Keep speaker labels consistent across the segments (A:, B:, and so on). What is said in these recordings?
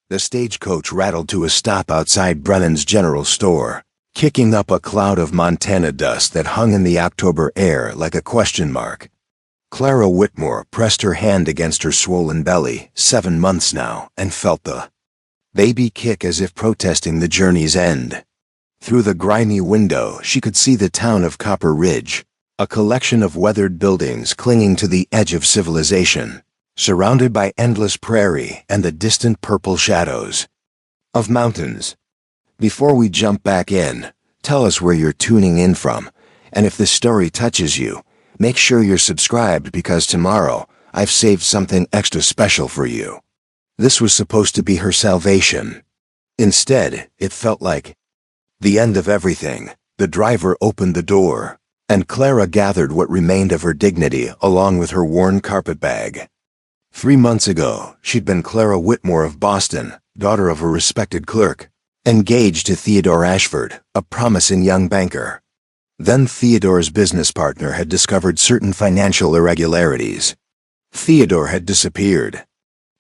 A: The stagecoach rattled to a stop outside Brennan's General Store, kicking up a cloud of Montana dust that hung in the October air like a question mark. Clara Whitmore pressed her hand against her swollen belly, 7 months now, and felt the baby kick as if protesting the journey's end. Through the grimy window, she could see the town of Copper Ridge, a collection of weathered buildings clinging to the edge of civilization, surrounded by endless prairie and the distant purple shadows of mountains. Before we jump back in, tell us where you're tuning in from, and if this story touches you, make sure you're subscribed because tomorrow I've saved something extra special for you. This was supposed to be her salvation. Instead, it felt like the end of everything. The driver opened the door, and Clara gathered what remained of her dignity along with her worn carpetbag. 3 months ago, she'd been Clara Whitmore of Boston, daughter of a respected clerk, engaged to Theodore Ashford, a promising young banker. Then Theodore's business partner had discovered certain financial irregularities. Theodore had disappeared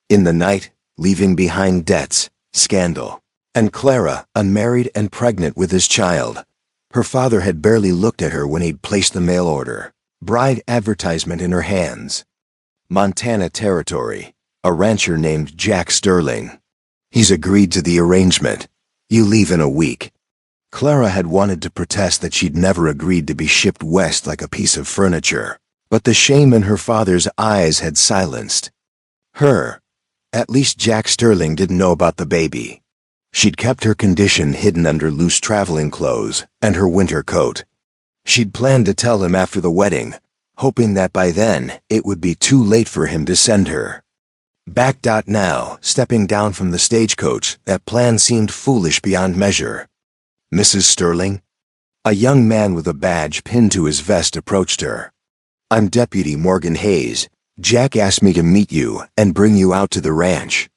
A: in the night, leaving behind debts, scandal, and Clara, unmarried and pregnant with his child. Her father had barely looked at her when he'd placed the mail order, bride advertisement in her hands. Montana Territory, a rancher named Jack Sterling. He's agreed to the arrangement. You leave in a week. Clara had wanted to protest that she'd never agreed to be shipped west like a piece of furniture, but the shame in her father's eyes had silenced her. At least Jack Sterling didn't know about the baby. She'd kept her condition hidden under loose traveling clothes and her winter coat. She'd planned to tell him after the wedding, hoping that by then it would be too late for him to send her back. Now, stepping down from the stagecoach, that plan seemed foolish beyond measure. Mrs. Sterling? A young man with a badge pinned to his vest approached her. I'm Deputy Morgan Hayes. Jack asked me to meet you and bring you out to the ranch.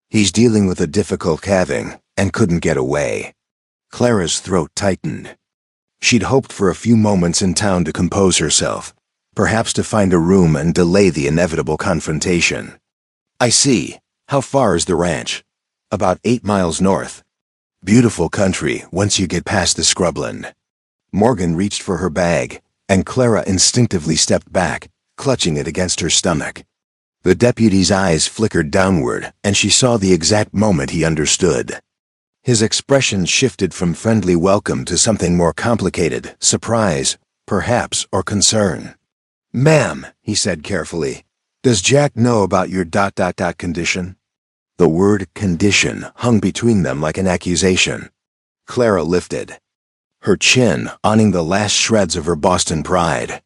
A: He's dealing with a difficult calving and couldn't get away. Clara's throat tightened. She'd hoped for a few moments in town to compose herself, perhaps to find a room and delay the inevitable confrontation. I see. How far is the ranch? About 8 miles north. Beautiful country once you get past the scrubland. Morgan reached for her bag, and Clara instinctively stepped back, clutching it against her stomach. The deputy's eyes flickered downward, and she saw the exact moment he understood. His expression shifted from friendly welcome to something more complicated, surprise, perhaps, or concern. Ma'am, he said carefully, does Jack know about your condition? The word condition hung between them like an accusation. Clara lifted her chin, owning the last shreds of her Boston pride.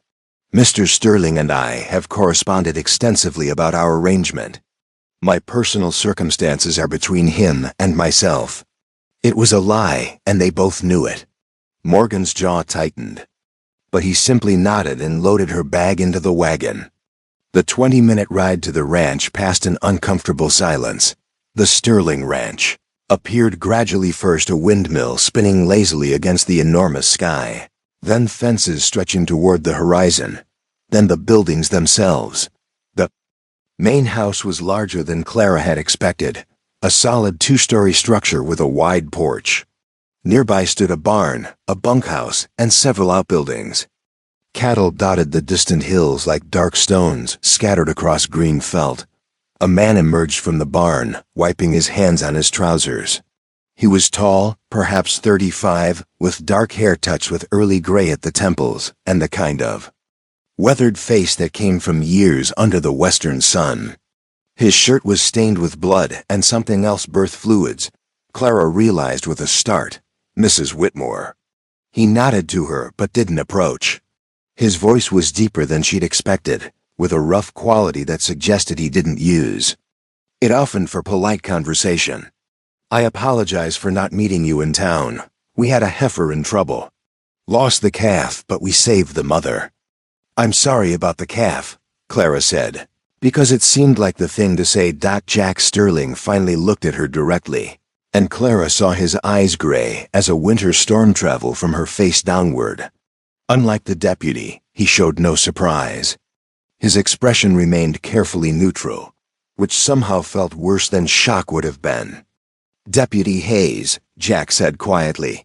A: Mr. Sterling and I have corresponded extensively about our arrangement. My personal circumstances are between him and myself. It was a lie, and they both knew it. Morgan's jaw tightened, but he simply nodded and loaded her bag into the wagon. The 20-minute ride to the ranch passed an uncomfortable silence. The Sterling Ranch appeared gradually, first a windmill spinning lazily against the enormous sky, then fences stretching toward the horizon, then the buildings themselves. The main house was larger than Clara had expected, a solid 2-story structure with a wide porch. Nearby stood a barn, a bunkhouse, and several outbuildings. Cattle dotted the distant hills like dark stones scattered across green felt. A man emerged from the barn, wiping his hands on his trousers. He was tall, perhaps 35, with dark hair touched with early gray at the temples, and the kind of weathered face that came from years under the western sun. His shirt was stained with blood and something else, birth fluids. Clara realized with a start. Mrs. Whitmore. He nodded to her but didn't approach. His voice was deeper than she'd expected, with a rough quality that suggested he didn't use it often for polite conversation. I apologize for not meeting you in town. We had a heifer in trouble. Lost the calf, but we saved the mother. I'm sorry about the calf, Clara said, because it seemed like the thing to say. Jack Sterling finally looked at her directly, and Clara saw his eyes gray as a winter storm travel from her face downward. Unlike the deputy, he showed no surprise. His expression remained carefully neutral, which somehow felt worse than shock would have been. "Deputy Hayes," Jack said quietly.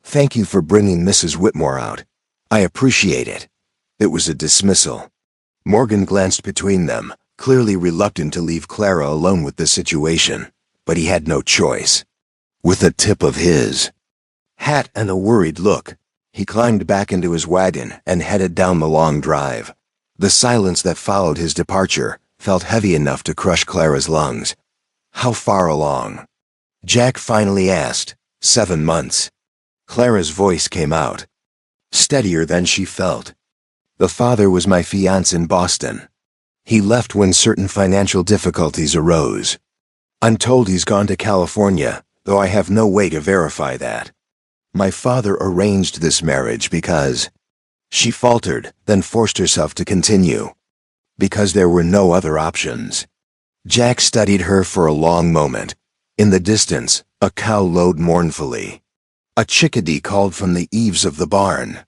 A: "Thank you for bringing Mrs. Whitmore out. I appreciate it." It was a dismissal. Morgan glanced between them, clearly reluctant to leave Clara alone with the situation, but he had no choice. With a tip of his hat and a worried look, he climbed back into his wagon and headed down the long drive. The silence that followed his departure felt heavy enough to crush Clara's lungs. "How far along?" Jack finally asked. 7 months. Clara's voice came out, steadier than she felt. "The father was my fiancé in Boston. He left when certain financial difficulties arose. I'm told he's gone to California, though I have no way to verify that. My father arranged this marriage because—" She faltered, then forced herself to continue. "Because there were no other options." Jack studied her for a long moment. In the distance, a cow lowed mournfully. A chickadee called from the eaves of the barn.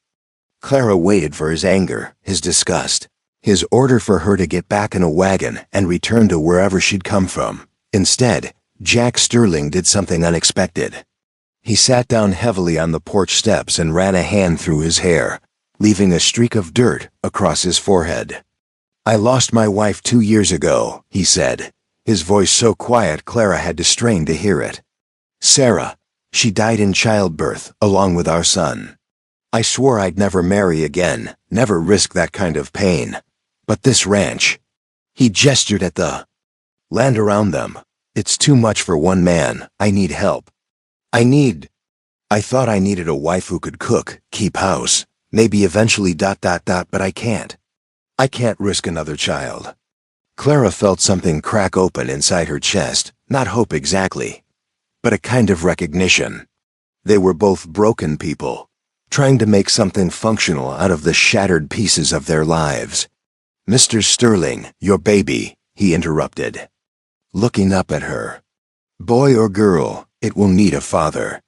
A: Clara waited for his anger, his disgust, his order for her to get back in a wagon and return to wherever she'd come from. Instead, Jack Sterling did something unexpected. He sat down heavily on the porch steps and ran a hand through his hair, leaving a streak of dirt across his forehead. "I lost my wife 2 years ago," he said, his voice so quiet Clara had to strain to hear it. "Sarah. She died in childbirth, along with our son. I swore I'd never marry again, never risk that kind of pain. But this ranch—" He gestured at the land around them. "It's too much for one man. I need help. I thought I needed a wife who could cook, keep house, maybe eventually ... but I can't. I can't risk another child." Clara felt something crack open inside her chest, not hope exactly, but a kind of recognition. They were both broken people, trying to make something functional out of the shattered pieces of their lives. "Mr. Sterling, your baby," he interrupted, looking up at her. "Boy or girl, it will need a father.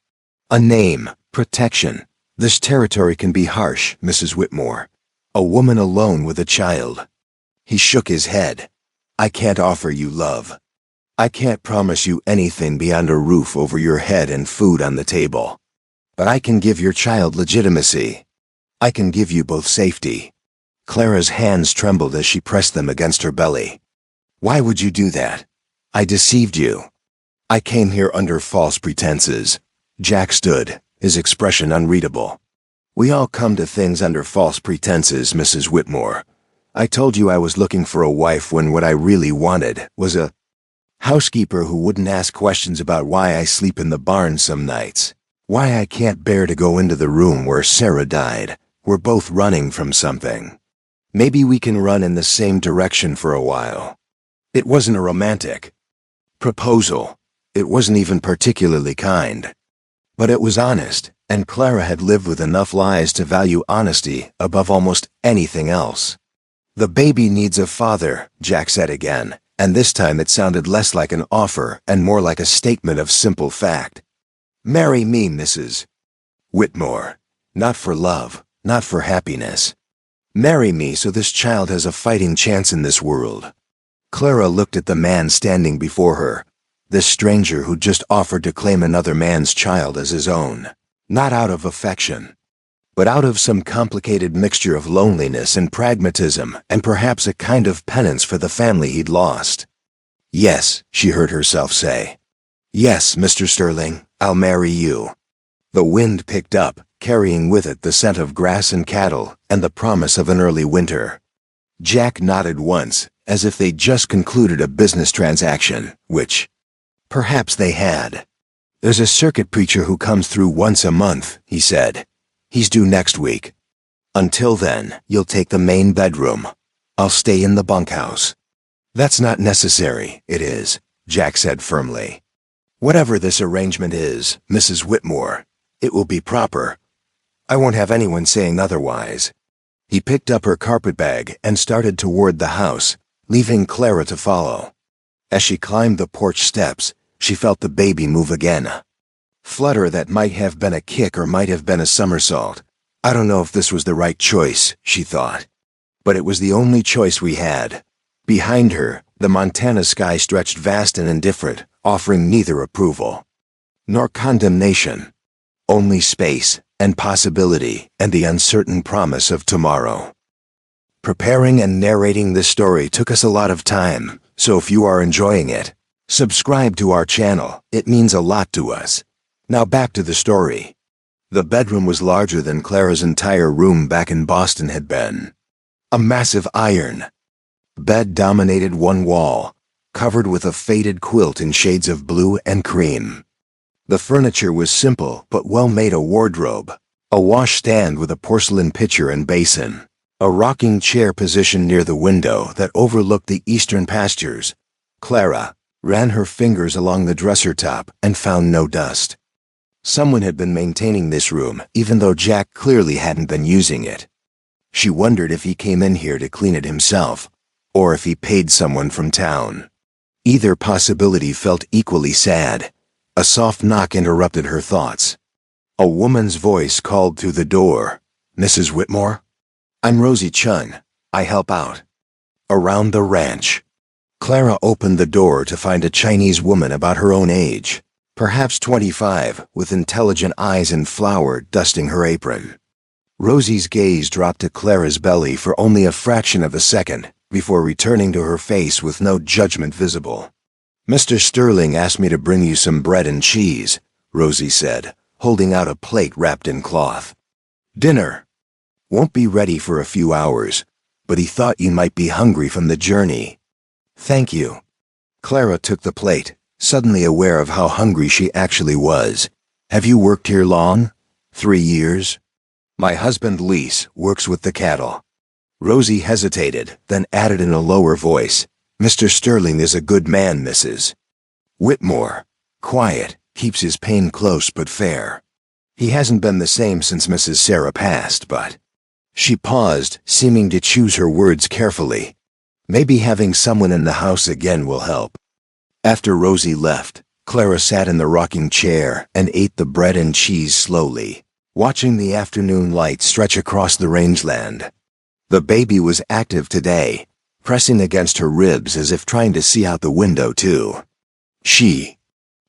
A: A name, protection. This territory can be harsh, Mrs. Whitmore. A woman alone with a child." He shook his head. "I can't offer you love. I can't promise you anything beyond a roof over your head and food on the table. But I can give your child legitimacy. I can give you both safety." Clara's hands trembled as she pressed them against her belly. "Why would you do that? I deceived you. I came here under false pretenses." Jack stood, his expression unreadable. "We all come to things under false pretenses, Mrs. Whitmore. I told you I was looking for a wife when what I really wanted was a housekeeper who wouldn't ask questions about why I sleep in the barn some nights, why I can't bear to go into the room where Sarah died. We're both running from something. Maybe we can run in the same direction for a while." It wasn't a romantic proposal. It wasn't even particularly kind. But it was honest, and Clara had lived with enough lies to value honesty above almost anything else. "The baby needs a father," Jack said again, and this time it sounded less like an offer and more like a statement of simple fact. "Marry me, Mrs. Whitmore. Not for love, not for happiness. Marry me so this child has a fighting chance in this world." Clara looked at the man standing before her, this stranger who just offered to claim another man's child as his own, not out of affection, but out of some complicated mixture of loneliness and pragmatism and perhaps a kind of penance for the family he'd lost. "Yes," she heard herself say. "Yes, Mr. Sterling, I'll marry you." The wind picked up, carrying with it the scent of grass and cattle and the promise of an early winter. Jack nodded once, as if they'd just concluded a business transaction, which perhaps they had. "There's a circuit preacher who comes through once a month," he said. "He's due next week. Until then, you'll take the main bedroom. I'll stay in the bunkhouse." "That's not necessary." "It is," Jack said firmly. "Whatever this arrangement is, Mrs. Whitmore, it will be proper. I won't have anyone saying otherwise." He picked up her carpetbag and started toward the house, leaving Clara to follow. As she climbed the porch steps, she felt the baby move again. Flutter that might have been a kick or might have been a somersault. "I don't know if this was the right choice," she thought. But it was the only choice we had. Behind her, the Montana sky stretched vast and indifferent, offering neither approval. nor condemnation. Only space and possibility and the uncertain promise of tomorrow. Preparing and narrating this story took us a lot of time, so if you are enjoying it, subscribe to our channel. It means a lot to us. Now back to the story. The bedroom was larger than Clara's entire room back in Boston had been. A massive iron bed dominated one wall, covered with a faded quilt in shades of blue and cream. The furniture was simple but well-made: a wardrobe, a washstand with a porcelain pitcher and basin, a rocking chair positioned near the window that overlooked the eastern pastures. Clara ran her fingers along the dresser top and found no dust. Someone had been maintaining this room, even though Jack clearly hadn't been using it. She wondered if he came in here to clean it himself, or if he paid someone from town. Either possibility felt equally sad. A soft knock interrupted her thoughts. A woman's voice called through the door. "Mrs. Whitmore? I'm Rosie Chung. I help out around the ranch." Clara opened the door to find a Chinese woman about her own age, perhaps 25, with intelligent eyes and flour dusting her apron. Rosie's gaze dropped to Clara's belly for only a fraction of a second, before returning to her face with no judgment visible. "Mr. Sterling asked me to bring you some bread and cheese," Rosie said, holding out a plate wrapped in cloth. "Dinner won't be ready for a few hours, but he thought you might be hungry from the journey." "Thank you." Clara took the plate, suddenly aware of how hungry she actually was. "Have you worked here long?" "3 years. My husband Lise works with the cattle." Rosie hesitated, then added in a lower voice, "Mr. Sterling is a good man, Mrs. Whitmore. Quiet, keeps his pain close but fair. He hasn't been the same since Mrs. Sarah passed, but—" She paused, seeming to choose her words carefully. "Maybe having someone in the house again will help." After Rosie left, Clara sat in the rocking chair and ate the bread and cheese slowly, watching the afternoon light stretch across the rangeland. The baby was active today, pressing against her ribs as if trying to see out the window too. She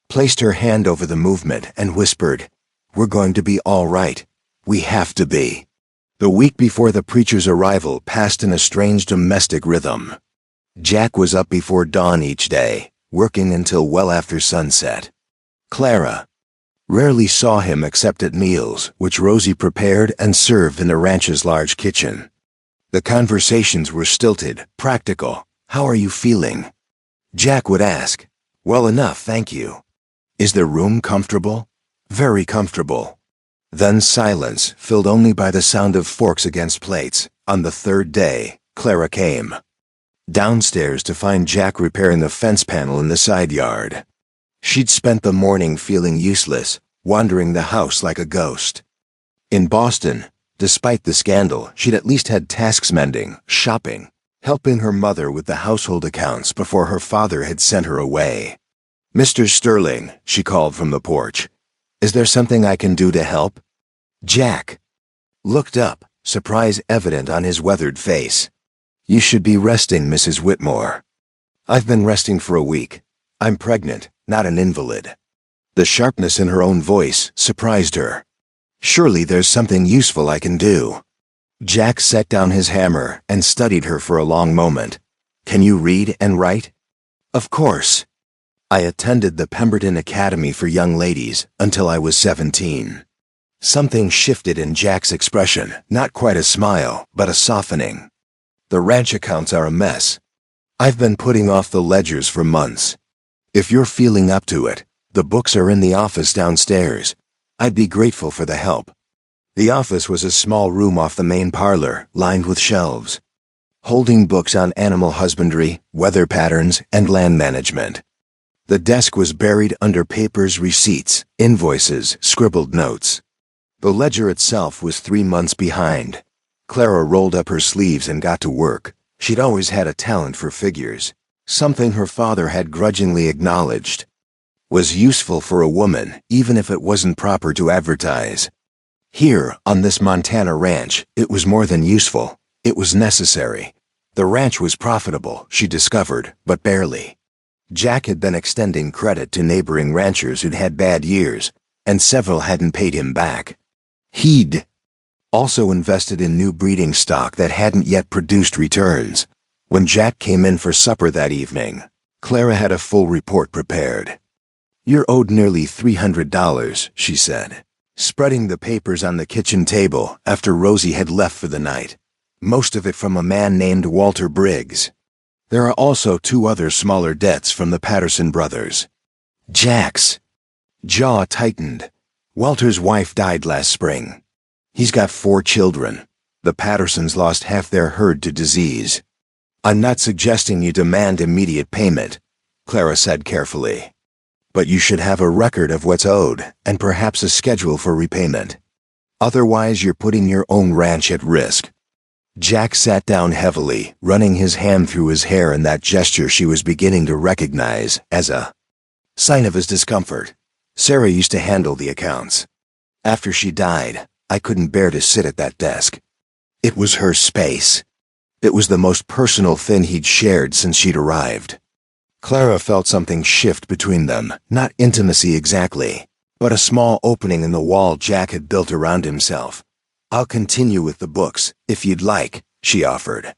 A: placed her hand over the movement and whispered, "We're going to be all right. We have to be." The week before the preacher's arrival passed in a strange domestic rhythm. Jack was up before dawn each day, working until well after sunset. Clara rarely saw him except at meals, which Rosie prepared and served in the ranch's large kitchen. The conversations were stilted, practical. "How are you feeling?" Jack would ask. "Well enough, thank you." "Is the room comfortable?" "Very comfortable." Then silence, filled only by the sound of forks against plates. On the third day, Clara came downstairs to find Jack repairing the fence panel in the side yard. She'd spent the morning feeling useless, wandering the house like a ghost. In Boston, despite the scandal, she'd at least had tasks: mending, shopping, helping her mother with the household accounts before her father had sent her away. "Mr. Sterling," she called from the porch. "Is there something I can do to help?" Jack looked up, surprise evident on his weathered face. "You should be resting, Mrs. Whitmore." "I've been resting for a week. I'm pregnant, not an invalid." The sharpness in her own voice surprised her. "Surely there's something useful I can do." Jack set down his hammer and studied her for a long moment. "Can you read and write?" "Of course. I attended the Pemberton Academy for Young Ladies until I was 17. Something shifted in Jack's expression, not quite a smile, but a softening. "The ranch accounts are a mess. I've been putting off the ledgers for months. If you're feeling up to it, the books are in the office downstairs. I'd be grateful for the help." The office was a small room off the main parlor, lined with shelves, holding books on animal husbandry, weather patterns, and land management. The desk was buried under papers, receipts, invoices, scribbled notes. The ledger itself was 3 months behind. Clara rolled up her sleeves and got to work. She'd always had a talent for figures, something her father had grudgingly acknowledged. Was useful for a woman, even if it wasn't proper to advertise. Here, on this Montana ranch, it was more than useful. It was necessary. The ranch was profitable, she discovered, but barely. Jack had been extending credit to neighboring ranchers who'd had bad years, and several hadn't paid him back. He'd also invested in new breeding stock that hadn't yet produced returns. When Jack came in for supper that evening, Clara had a full report prepared. "You're owed nearly $300, she said, spreading the papers on the kitchen table after Rosie had left for the night. Most of it from a man named Walter Briggs. There are also 2 other smaller debts from the Patterson brothers." Jack's jaw tightened. Walter's wife died last spring. He's got 4 children. The Pattersons lost half their herd to disease. "I'm not suggesting you demand immediate payment," Clara said carefully. "But you should have a record of what's owed and perhaps a schedule for repayment. Otherwise, you're putting your own ranch at risk." Jack sat down heavily, running his hand through his hair in that gesture she was beginning to recognize as a sign of his discomfort. "Sarah used to handle the accounts. After she died, I couldn't bear to sit at that desk. It was her space. It was the most personal thing he'd shared since she'd arrived." Clara felt something shift between them, not intimacy exactly, but a small opening in the wall Jack had built around himself. "I'll continue with the books, if you'd like," she offered.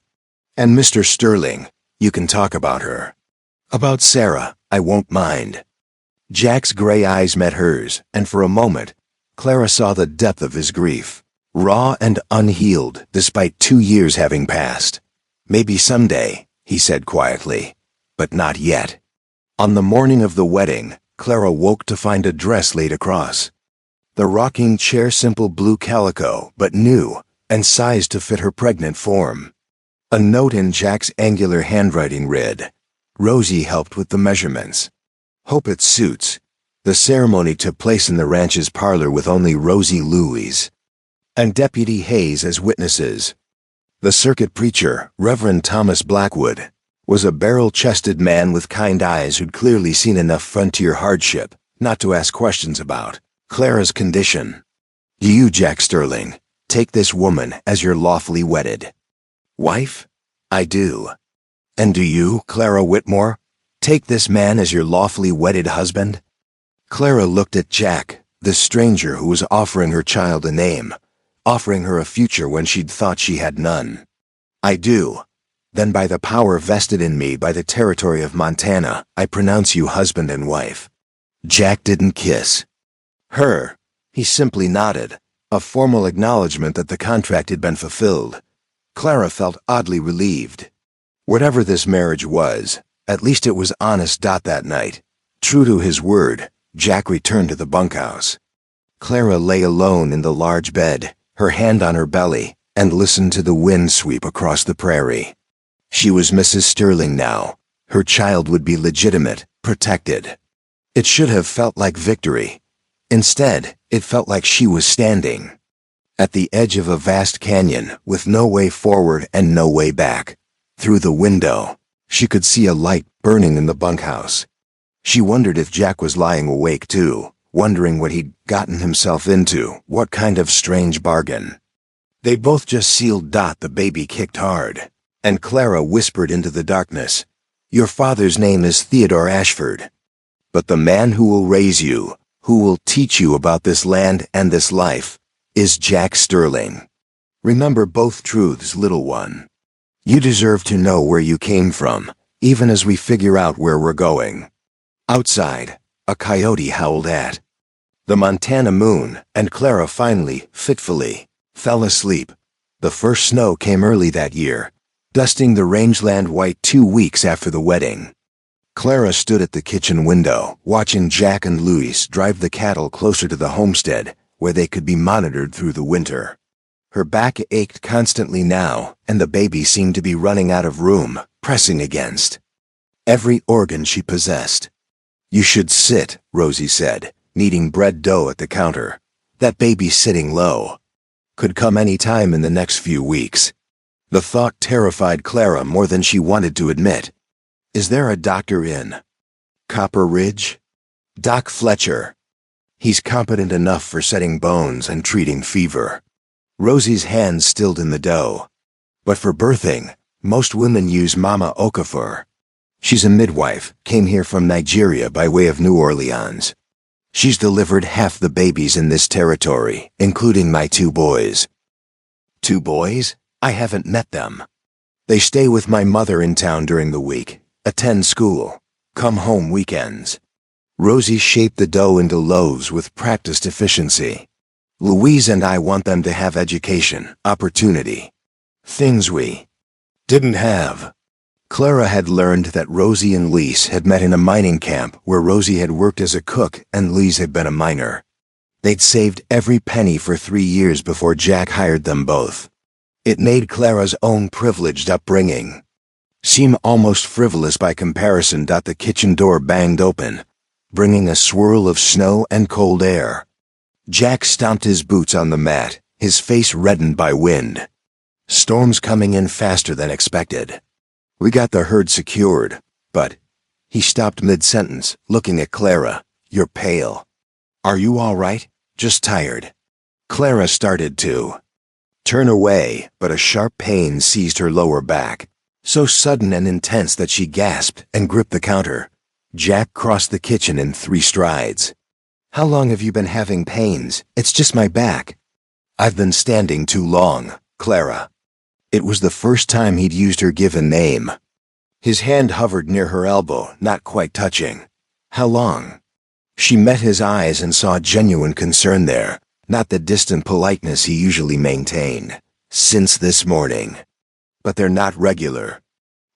A: "And Mr. Sterling, you can talk about her. About Sarah, I won't mind." Jack's gray eyes met hers, and for a moment, Clara saw the depth of his grief, raw and unhealed despite 2 years having passed. "Maybe someday," he said quietly, "but not yet." On the morning of the wedding, Clara woke to find a dress laid across. The rocking chair, simple blue calico, but new, and sized to fit her pregnant form. A note in Jack's angular handwriting read, "Rosie helped with the measurements. Hope it suits." The ceremony took place in the ranch's parlor with only Rosie Louise and Deputy Hayes as witnesses. The circuit preacher, Reverend Thomas Blackwood, was a barrel-chested man with kind eyes who'd clearly seen enough frontier hardship not to ask questions about Clara's condition. "Do you, Jack Sterling, take this woman as your lawfully wedded wife?" "I do." "And do you, Clara Whitmore, take this man as your lawfully wedded husband?" Clara looked at Jack, the stranger who was offering her child a name, offering her a future when she'd thought she had none. "I do. Then by the power vested in me by the territory of Montana, I pronounce you husband and wife." Jack didn't kiss her. He simply nodded, a formal acknowledgement that the contract had been fulfilled. Clara felt oddly relieved. Whatever this marriage was, at least it was honest. That night, true to his word, Jack returned to the bunkhouse. Clara lay alone in the large bed, her hand on her belly, and listened to the wind sweep across the prairie. She was Mrs. Sterling now. Her child would be legitimate, protected. It should have felt like victory. Instead, it felt like she was standing at the edge of a vast canyon with no way forward and no way back. Through the window, she could see a light burning in the bunkhouse. She wondered if Jack was lying awake too, wondering what he'd gotten himself into, what kind of strange bargain. They both just sealed. The baby kicked hard, and Clara whispered into the darkness, "Your father's name is Theodore Ashford. But the man who will raise you, who will teach you about this land and this life, is Jack Sterling. Remember both truths, little one. You deserve to know where you came from, even as we figure out where we're going." Outside, a coyote howled at the Montana moon, and Clara finally, fitfully, fell asleep. The first snow came early that year, dusting the rangeland white 2 weeks after the wedding. Clara stood at the kitchen window, watching Jack and Louise drive the cattle closer to the homestead, where they could be monitored through the winter. Her back ached constantly now, and the baby seemed to be running out of room, pressing against every organ she possessed. "You should sit," Rosie said, kneading bread dough at the counter. "That baby's sitting low. Could come any time in the next few weeks." The thought terrified Clara more than she wanted to admit. "Is there a doctor in Copper Ridge?" "Doc Fletcher. He's competent enough for setting bones and treating fever." Rosie's hands stilled in the dough. "But for birthing, most women use Mama Okafor. She's a midwife, came here from Nigeria by way of New Orleans. She's delivered half the babies in this territory, including my 2 boys. 2 boys? I haven't met them. They stay with my mother in town during the week, attend school, come home weekends. Rosie shaped the dough into loaves with practiced efficiency. Louise and I want them to have education, opportunity. Things we didn't have. Clara had learned that Rosie and Lise had met in a mining camp where Rosie had worked as a cook and Lise had been a miner. They'd saved every penny for 3 years before Jack hired them both. It made Clara's own privileged upbringing seem almost frivolous by comparison. The kitchen door banged open, bringing a swirl of snow and cold air. Jack stomped his boots on the mat, his face reddened by wind. Storm's coming in faster than expected. We got the herd secured, but... He stopped mid-sentence, looking at Clara. You're pale. Are you all right? Just tired. Clara started to turn away, but a sharp pain seized her lower back, so sudden and intense that she gasped and gripped the counter. Jack crossed the kitchen in 3 strides. How long have you been having pains? It's just my back. I've been standing too long, Clara. It was the first time he'd used her given name. His hand hovered near her elbow, not quite touching. How long? She met his eyes and saw genuine concern there, not the distant politeness he usually maintained. Since this morning. But they're not regular.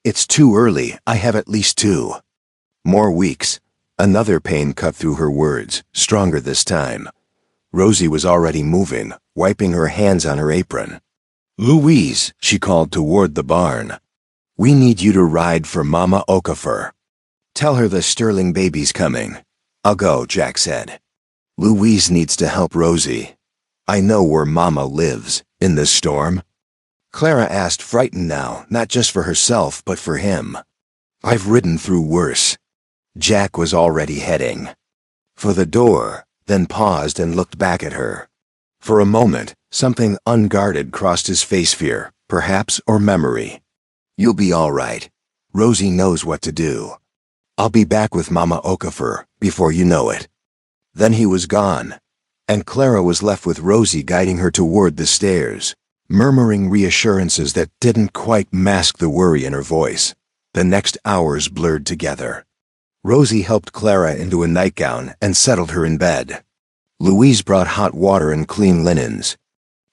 A: It's too early. I have at least 2 more weeks. Another pain cut through her words, stronger this time. Rosie was already moving, wiping her hands on her apron. Louise, she called toward the barn. We need you to ride for Mama Okafor. Tell her the Sterling baby's coming. I'll go, Jack said. Louise needs to help Rosie. I know where Mama lives, in this storm. Clara asked, frightened now, not just for herself but for him. I've ridden through worse. Jack was already heading for the door, then paused and looked back at her. For a moment, something unguarded crossed his face, fear, perhaps, or memory. You'll be all right. Rosie knows what to do. I'll be back with Mama Okafor before you know it. Then he was gone, and Clara was left with Rosie guiding her toward the stairs, murmuring reassurances that didn't quite mask the worry in her voice. The next hours blurred together. Rosie helped Clara into a nightgown and settled her in bed. Louise brought hot water and clean linens.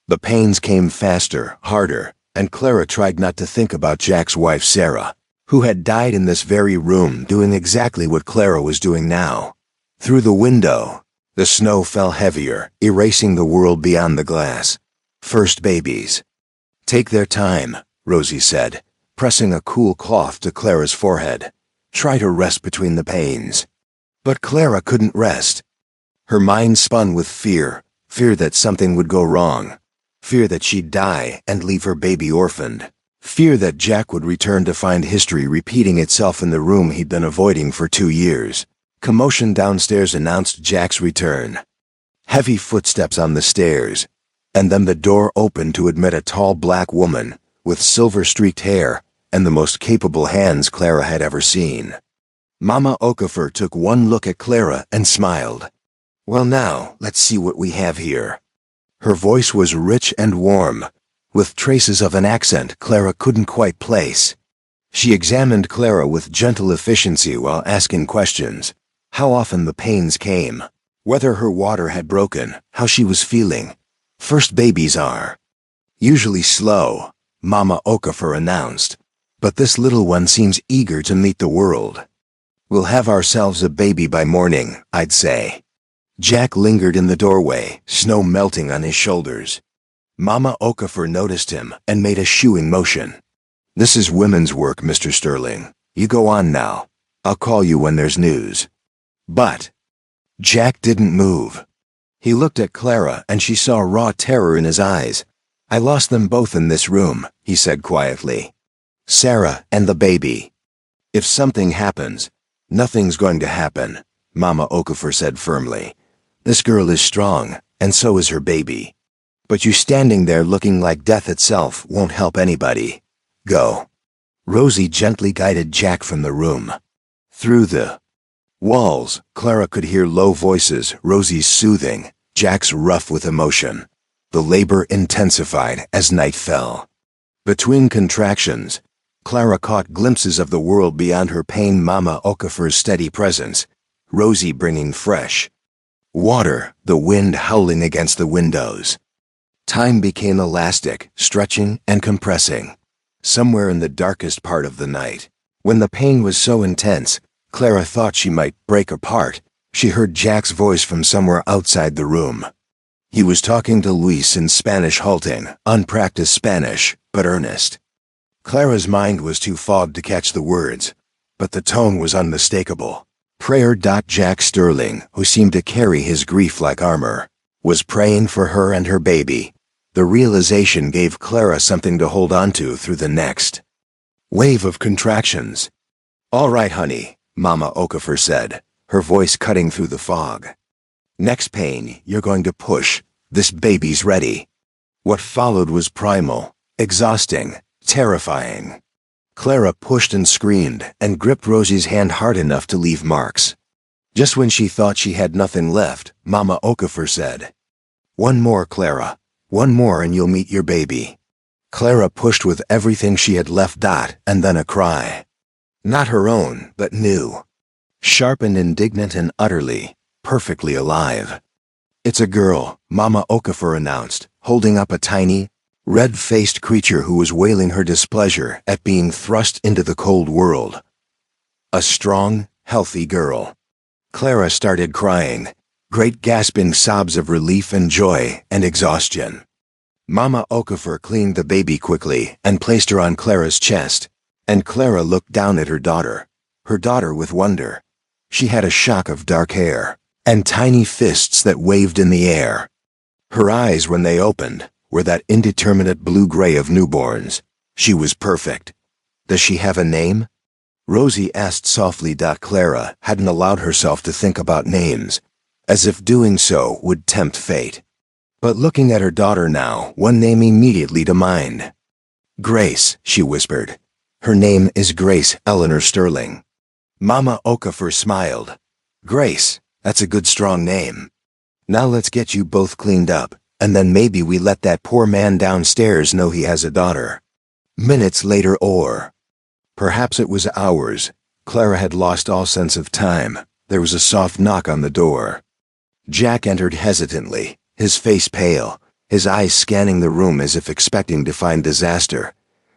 A: The pains came faster, harder, and Clara tried not to think about Jack's wife Sarah, who had died in this very room doing exactly what Clara was doing now. Through the window, the snow fell heavier, erasing the world beyond the glass. First babies. Take their time, Rosie said, pressing a cool cloth to Clara's forehead. Try to rest between the pains. But Clara couldn't rest. Her mind spun with fear that something would go wrong, fear that she'd die and leave her baby orphaned, fear that Jack would return to find history repeating itself in the room he'd been avoiding for 2 years. Commotion downstairs announced Jack's return. Heavy footsteps on the stairs, and then the door opened to admit a tall black woman with silver-streaked hair and the most capable hands Clara had ever seen. Mama Okafor took one look at Clara and smiled. Well now, let's see what we have here. Her voice was rich and warm, with traces of an accent Clara couldn't quite place. She examined Clara with gentle efficiency while asking questions. How often the pains came, whether her water had broken, how she was feeling. First babies are usually slow, Mama Okafor announced, but this little one seems eager to meet the world. We'll have ourselves a baby by morning, I'd say. Jack lingered in the doorway, snow melting on his shoulders. Mama Okafor noticed him and made a shooing motion. This is women's work, Mr. Sterling. You go on now. I'll call you when there's news. But Jack didn't move. He looked at Clara and she saw raw terror in his eyes. I lost them both in this room, he said quietly. Sarah and the baby. If something happens, nothing's going to happen, Mama Okafor said firmly. This girl is strong, and so is her baby. But you standing there looking like death itself won't help anybody. Go. Rosie gently guided Jack from the room. Through the walls, Clara could hear low voices, Rosie's soothing, Jack's rough with emotion. The labor intensified as night fell. Between contractions, Clara caught glimpses of the world beyond her pain. Mama Okafor's steady presence, Rosie bringing fresh water, the wind howling against the windows. Time became elastic, stretching and compressing. Somewhere in the darkest part of the night, when the pain was so intense, Clara thought she might break apart, she heard Jack's voice from somewhere outside the room. He was talking to Luis in Spanish, halting, unpracticed Spanish, but earnest. Clara's mind was too fogged to catch the words, but the tone was unmistakable. Prayer. Jack Sterling, who seemed to carry his grief like armor, was praying for her and her baby. The realization gave Clara something to hold on to through the next wave of contractions. "All right, honey," Mama Okafor said, her voice cutting through the fog. "Next pain, you're going to push. This baby's ready." What followed was primal, exhausting, terrifying. Clara pushed and screamed and gripped Rosie's hand hard enough to leave marks. Just when she thought she had nothing left, Mama Okafor said, "One more, Clara. One more and you'll meet your baby." Clara pushed with everything she had left. And then a cry. Not her own, but new. Sharp and indignant and utterly, perfectly alive. "It's a girl," Mama Okafor announced, holding up a tiny, red-faced creature who was wailing her displeasure at being thrust into the cold world. A strong, healthy girl. Clara started crying, great gasping sobs of relief and joy and exhaustion. Mama Okafor cleaned the baby quickly and placed her on Clara's chest, and Clara looked down at her daughter with wonder. She had a shock of dark hair and tiny fists that waved in the air. Her eyes, when they opened, were that indeterminate blue-gray of newborns. She was perfect. "Does she have a name?" Rosie asked softly. Clara hadn't allowed herself to think about names, as if doing so would tempt fate. But looking at her daughter now, one name immediately to mind. "Grace," she whispered. "Her name is Grace Eleanor Sterling." Mama Okafor smiled. "Grace, that's a good strong name. Now let's get you both cleaned up, and then maybe we let that poor man downstairs know he has a daughter." Minutes later, or perhaps it was hours, Clara had lost all sense of time. There was a soft knock on the door. Jack entered hesitantly, his face pale, his eyes scanning the room as if expecting to find disaster.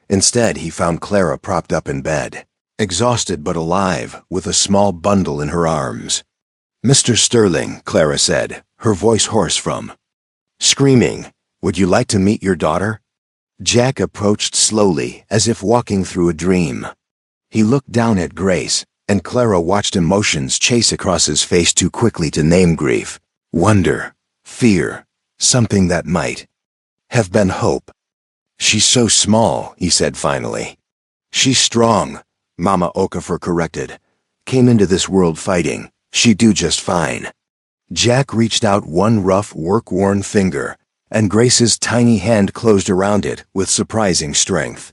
A: Instead, he found Clara propped up in bed, exhausted but alive, with a small bundle in her arms. "Mr. Sterling," Clara said, her voice hoarse from screaming, "would you like to meet your daughter?" Jack approached slowly, as if walking through a dream. He looked down at Grace, and Clara watched emotions chase across his face too quickly to name grief, wonder, fear, something that might have been hope. "She's so small," he said finally. "She's strong," Mama Okafor corrected. "Came into this world fighting. She'd do just fine." Jack reached out one rough, work-worn finger, and Grace's tiny hand closed around it with surprising strength.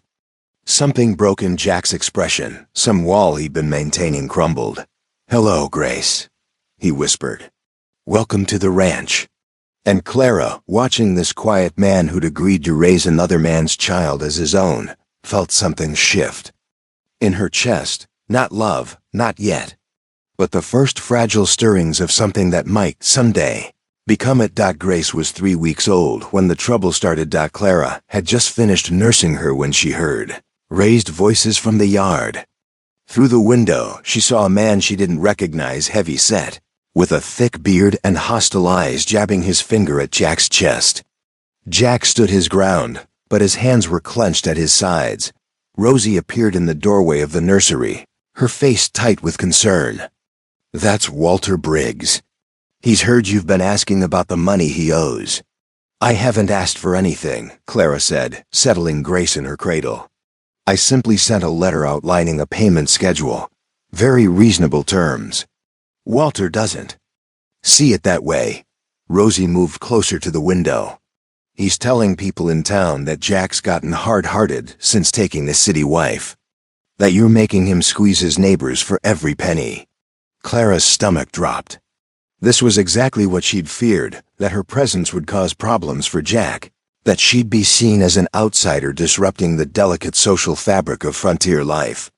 A: Something broke in Jack's expression. Some wall he'd been maintaining crumbled. "Hello, Grace," he whispered. "Welcome to the ranch." And Clara, watching this quiet man who'd agreed to raise another man's child as his own, felt something shift. In her chest, not love, not yet, but the first fragile stirrings of something that might, someday, become it. Grace was 3 weeks old when the trouble started. Clara had just finished nursing her when she heard raised voices from the yard. Through the window, she saw a man she didn't recognize, heavy-set, with a thick beard and hostile eyes, jabbing his finger at Jack's chest. Jack stood his ground, but his hands were clenched at his sides. Rosie appeared in the doorway of the nursery, her face tight with concern. "That's Walter Briggs. He's heard you've been asking about the money he owes." "I haven't asked for anything," Clara said, settling Grace in her cradle. "I simply sent a letter outlining a payment schedule. Very reasonable terms." "Walter doesn't see it that way." Rosie moved closer to the window. "He's telling people in town that Jack's gotten hard-hearted since taking the city wife. That you're making him squeeze his neighbors for every penny. Clara's stomach dropped. This was exactly what she'd feared, that her presence would cause problems for Jack, that she'd be seen as an outsider disrupting the delicate social fabric of frontier life.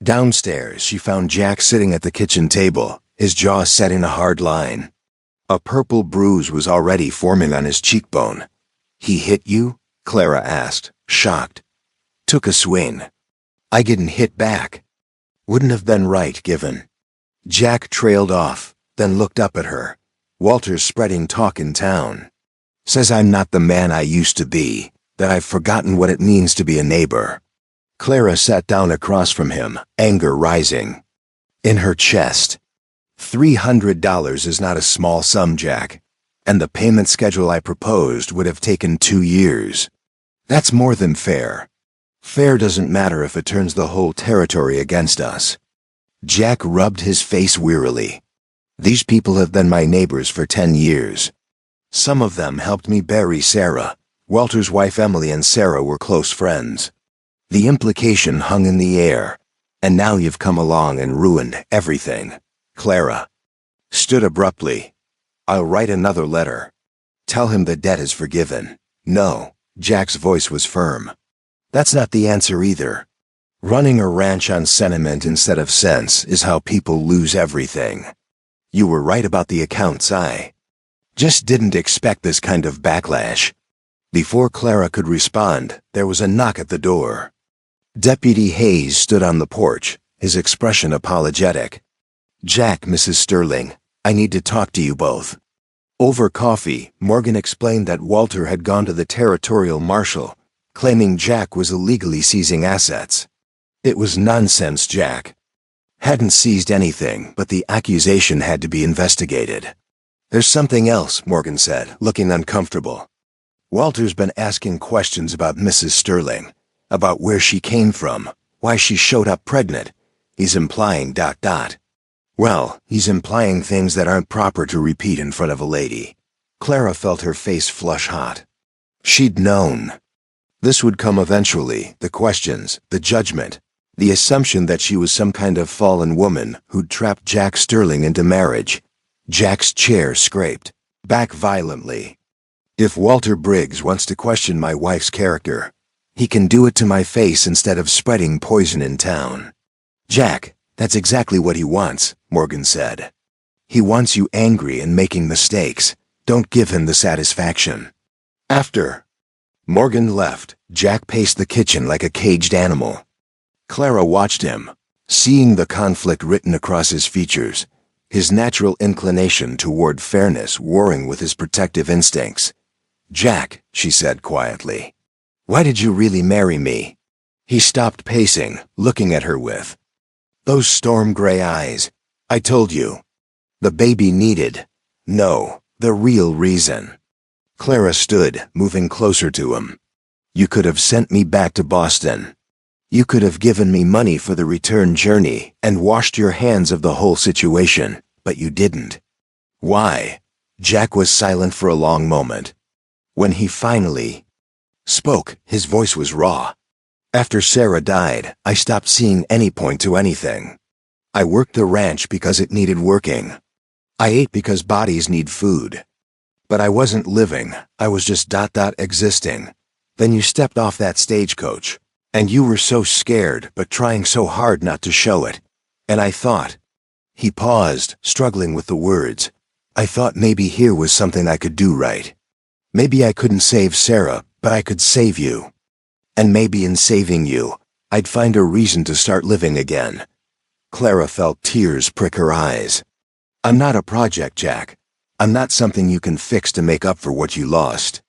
A: Downstairs, she found Jack sitting at the kitchen table, his jaw set in a hard line. A purple bruise was already forming on his cheekbone. "He hit you?" Clara asked, shocked. "Took a swing. I didn't hit back. Wouldn't have been right given." Jack trailed off, then looked up at her. "Walter's spreading talk in town. Says I'm not the man I used to be, that I've forgotten what it means to be a neighbor." Clara sat down across from him, anger rising in her chest. $300 is not a small sum, Jack, and the payment schedule I proposed would have taken 2 years. That's more than fair. Fair doesn't matter if it turns the whole territory against us. Jack rubbed his face wearily. These people have been my neighbors for 10 years. Some of them helped me bury Sarah. Walter's wife Emily and Sarah were close friends. The implication hung in the air, and now you've come along and ruined everything. Clara stood abruptly. "I'll write another letter. Tell him the debt is forgiven." "No," Jack's voice was firm. "That's not the answer either. Running a ranch on sentiment instead of sense is how people lose everything. You were right about the accounts. I just didn't expect this kind of backlash." Before Clara could respond, there was a knock at the door. Deputy Hayes stood on the porch, his expression apologetic. "Jack, Mrs. Sterling, I need to talk to you both." Over coffee, Morgan explained that Walter had gone to the territorial marshal, claiming Jack was illegally seizing assets. It was nonsense. Jack hadn't seized anything, but the accusation had to be investigated. "There's something else," Morgan said, looking uncomfortable. "Walter's been asking questions about Mrs. Sterling, about where she came from, why she showed up pregnant. He's implying ... Well, he's implying things that aren't proper to repeat in front of a lady." Clara felt her face flush hot. She'd known this would come eventually, the questions, the judgment, the assumption that she was some kind of fallen woman who'd trapped Jack Sterling into marriage. Jack's chair scraped back violently. "If Walter Briggs wants to question my wife's character, he can do it to my face instead of spreading poison in town." "Jack, that's exactly what he wants," Morgan said. "He wants you angry and making mistakes. Don't give him the satisfaction." After Morgan left, Jack paced the kitchen like a caged animal. Clara watched him, seeing the conflict written across his features, his natural inclination toward fairness warring with his protective instincts. "Jack," she said quietly, "why did you really marry me?" He stopped pacing, looking at her with those storm-gray eyes. "I told you. The baby needed." "No, the real reason." Clara stood, moving closer to him. "You could have sent me back to Boston. You could have given me money for the return journey and washed your hands of the whole situation, but you didn't." "Why?" Jack was silent for a long moment. When he finally spoke, his voice was raw. "After Sarah died, I stopped seeing any point to anything. I worked the ranch because it needed working. I ate because bodies need food. But I wasn't living, I was just existing. Then you stepped off that stagecoach, and you were so scared but trying so hard not to show it. And I thought..." He paused, struggling with the words. "I thought maybe here was something I could do right. Maybe I couldn't save Sarah, but I could save you. And maybe in saving you, I'd find a reason to start living again." Clara felt tears prick her eyes. "I'm not a project, Jack. I'm not something you can fix to make up for what you lost.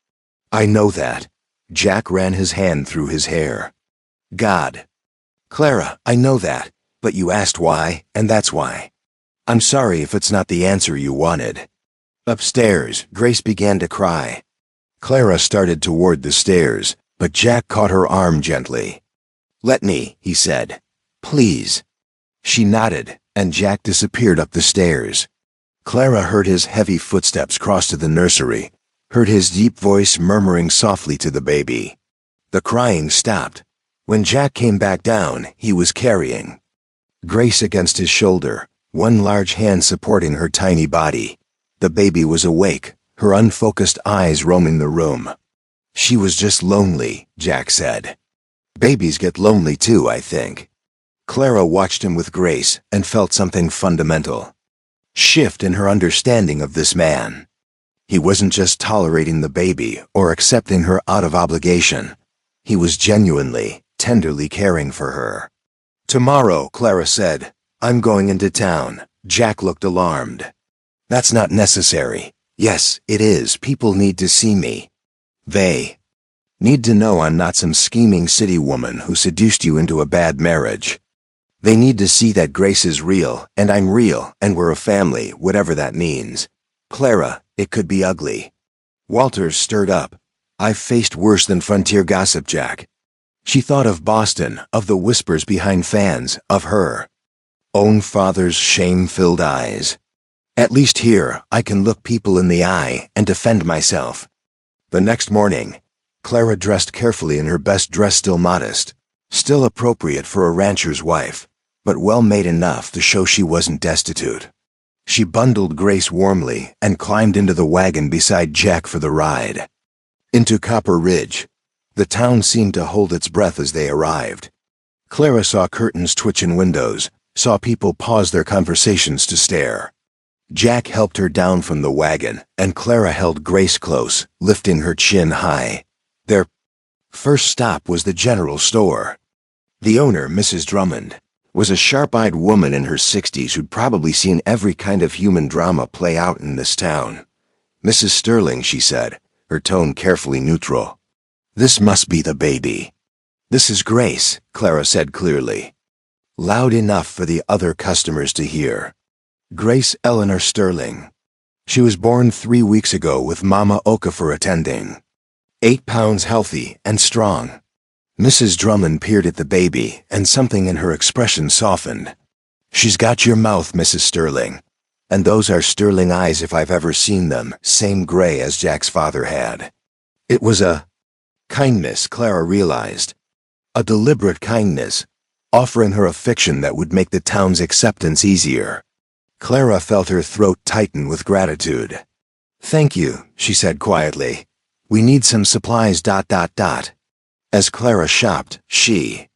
A: I know that." Jack ran his hand through his hair. "God." "Clara, I know that, but you asked why, and that's why. I'm sorry if it's not the answer you wanted." Upstairs, Grace began to cry. Clara started toward the stairs, but Jack caught her arm gently. "Let me," he said. "Please." She nodded, and Jack disappeared up the stairs. Clara heard his heavy footsteps cross to the nursery, heard his deep voice murmuring softly to the baby. The crying stopped. When Jack came back down, he was carrying Grace against his shoulder, one large hand supporting her tiny body. The baby was awake, her unfocused eyes roaming the room. She was just lonely, Jack said. Babies get lonely too, I think. Clara watched him with Grace and felt something fundamental shift in her understanding of this man. He wasn't just tolerating the baby or accepting her out of obligation. He was genuinely, tenderly caring for her. Tomorrow, Clara said, I'm going into town. Jack looked alarmed. That's not necessary. Yes, it is. People need to see me. They need to know I'm not some scheming city woman who seduced you into a bad marriage. They need to see that Grace is real, and I'm real, and we're a family, whatever that means. Clara, it could be ugly. Walters stirred up. I've faced worse than frontier gossip, Jack. She thought of Boston, of the whispers behind fans, of her own father's shame-filled eyes. At least here, I can look people in the eye and defend myself. The next morning, Clara dressed carefully in her best dress, still modest, still appropriate for a rancher's wife, but well-made enough to show she wasn't destitute. She bundled Grace warmly and climbed into the wagon beside Jack for the ride. Into Copper Ridge. The town seemed to hold its breath as they arrived. Clara saw curtains twitch in windows, saw people pause their conversations to stare. Jack helped her down from the wagon, and Clara held Grace close, lifting her chin high. Their first stop was the general store. The owner, Mrs. Drummond, was a sharp-eyed woman in her 60s who'd probably seen every kind of human drama play out in this town. Mrs. Sterling, she said, her tone carefully neutral. This must be the baby. This is Grace, Clara said clearly, loud enough for the other customers to hear. Grace Eleanor Sterling. She was born 3 weeks ago with Mama Okafor attending. 8 pounds healthy and strong. Mrs. Drummond peered at the baby, and something in her expression softened. She's got your mouth, Mrs. Sterling. And those are Sterling eyes if I've ever seen them, same gray as Jack's father had. It was a kindness, Clara realized. A deliberate kindness, offering her a fiction that would make the town's acceptance easier. Clara felt her throat tighten with gratitude. Thank you, she said quietly. We need some supplies. As Clara shopped, she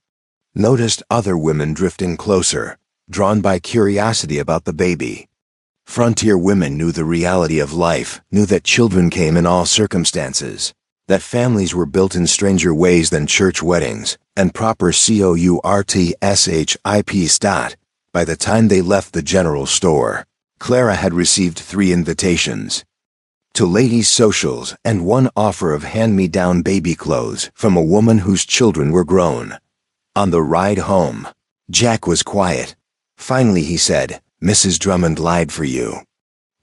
A: noticed other women drifting closer, drawn by curiosity about the baby. Frontier women knew the reality of life, knew that children came in all circumstances, that families were built in stranger ways than church weddings, and proper courtships. By the time they left the general store, Clara had received 3 invitations to ladies' socials and 1 offer of hand-me-down baby clothes from a woman whose children were grown. On the ride home, Jack was quiet. Finally he said, Mrs. Drummond lied for you.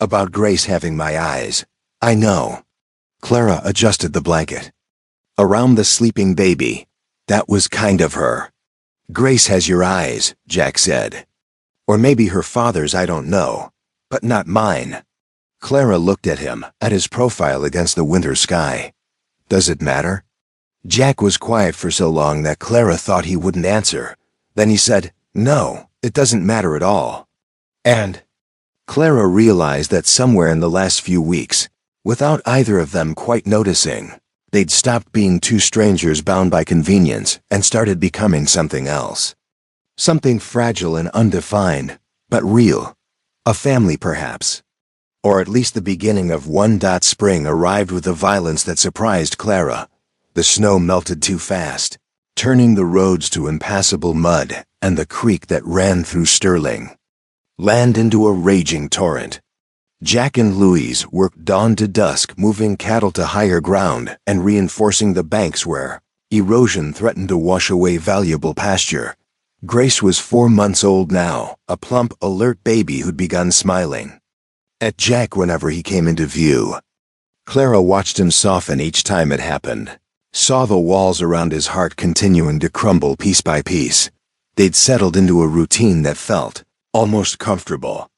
A: About Grace having my eyes. I know. Clara adjusted the blanket around the sleeping baby. That was kind of her. Grace has your eyes, Jack said. Or maybe her father's, I don't know. But not mine. Clara looked at him, at his profile against the winter sky. Does it matter? Jack was quiet for so long that Clara thought he wouldn't answer. Then he said, No, it doesn't matter at all. And Clara realized that somewhere in the last few weeks, without either of them quite noticing, they'd stopped being 2 strangers bound by convenience and started becoming something else. Something fragile and undefined, but real. A family, perhaps. Or at least the beginning of one. Spring arrived with a violence that surprised Clara. The snow melted too fast, turning the roads to impassable mud and the creek that ran through Sterling land into a raging torrent. Jack and Louise worked dawn to dusk, moving cattle to higher ground and reinforcing the banks where erosion threatened to wash away valuable pasture. Grace was 4 months old now, a plump, alert baby who'd begun smiling at Jack whenever he came into view. Clara watched him soften each time it happened, saw the walls around his heart continuing to crumble piece by piece. They'd settled into a routine that felt almost comfortable.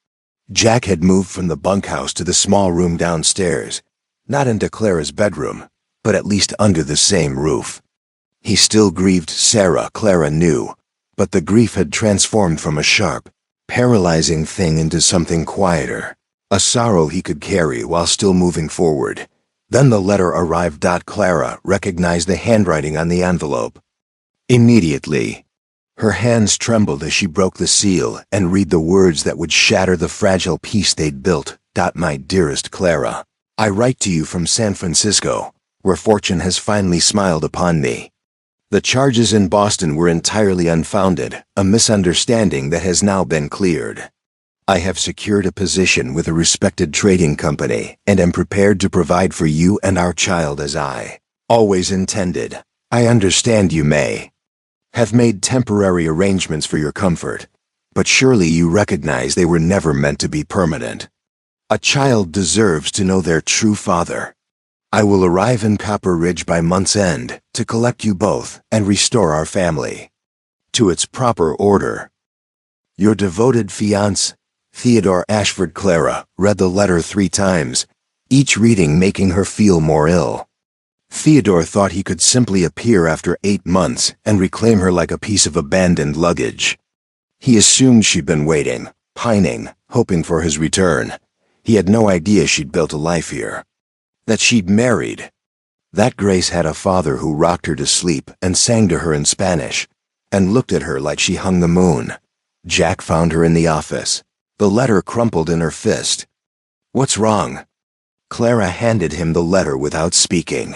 A: Jack had moved from the bunkhouse to the small room downstairs, not into Clara's bedroom, but at least under the same roof. He still grieved Sarah, Clara knew, but the grief had transformed from a sharp, paralyzing thing into something quieter, a sorrow he could carry while still moving forward. Then the letter arrived. Clara recognized the handwriting on the envelope. Immediately, her hands trembled as she broke the seal and read the words that would shatter the fragile peace they'd built. My dearest Clara, I write to you from San Francisco, where fortune has finally smiled upon me. The charges in Boston were entirely unfounded, a misunderstanding that has now been cleared. I have secured a position with a respected trading company and am prepared to provide for you and our child as I always intended. I understand you may have made temporary arrangements for your comfort, but surely you recognize they were never meant to be permanent. A child deserves to know their true father. I will arrive in Copper Ridge by month's end to collect you both and restore our family to its proper order. Your devoted fiancé, Theodore Ashford. Clara read the letter 3 times, each reading making her feel more ill. Theodore thought he could simply appear after 8 months and reclaim her like a piece of abandoned luggage. He assumed she'd been waiting, pining, hoping for his return. He had no idea she'd built a life here, that she'd married, that Grace had a father who rocked her to sleep and sang to her in Spanish, and looked at her like she hung the moon. Jack found her in the office, the letter crumpled in her fist. What's wrong? Clara handed him the letter without speaking.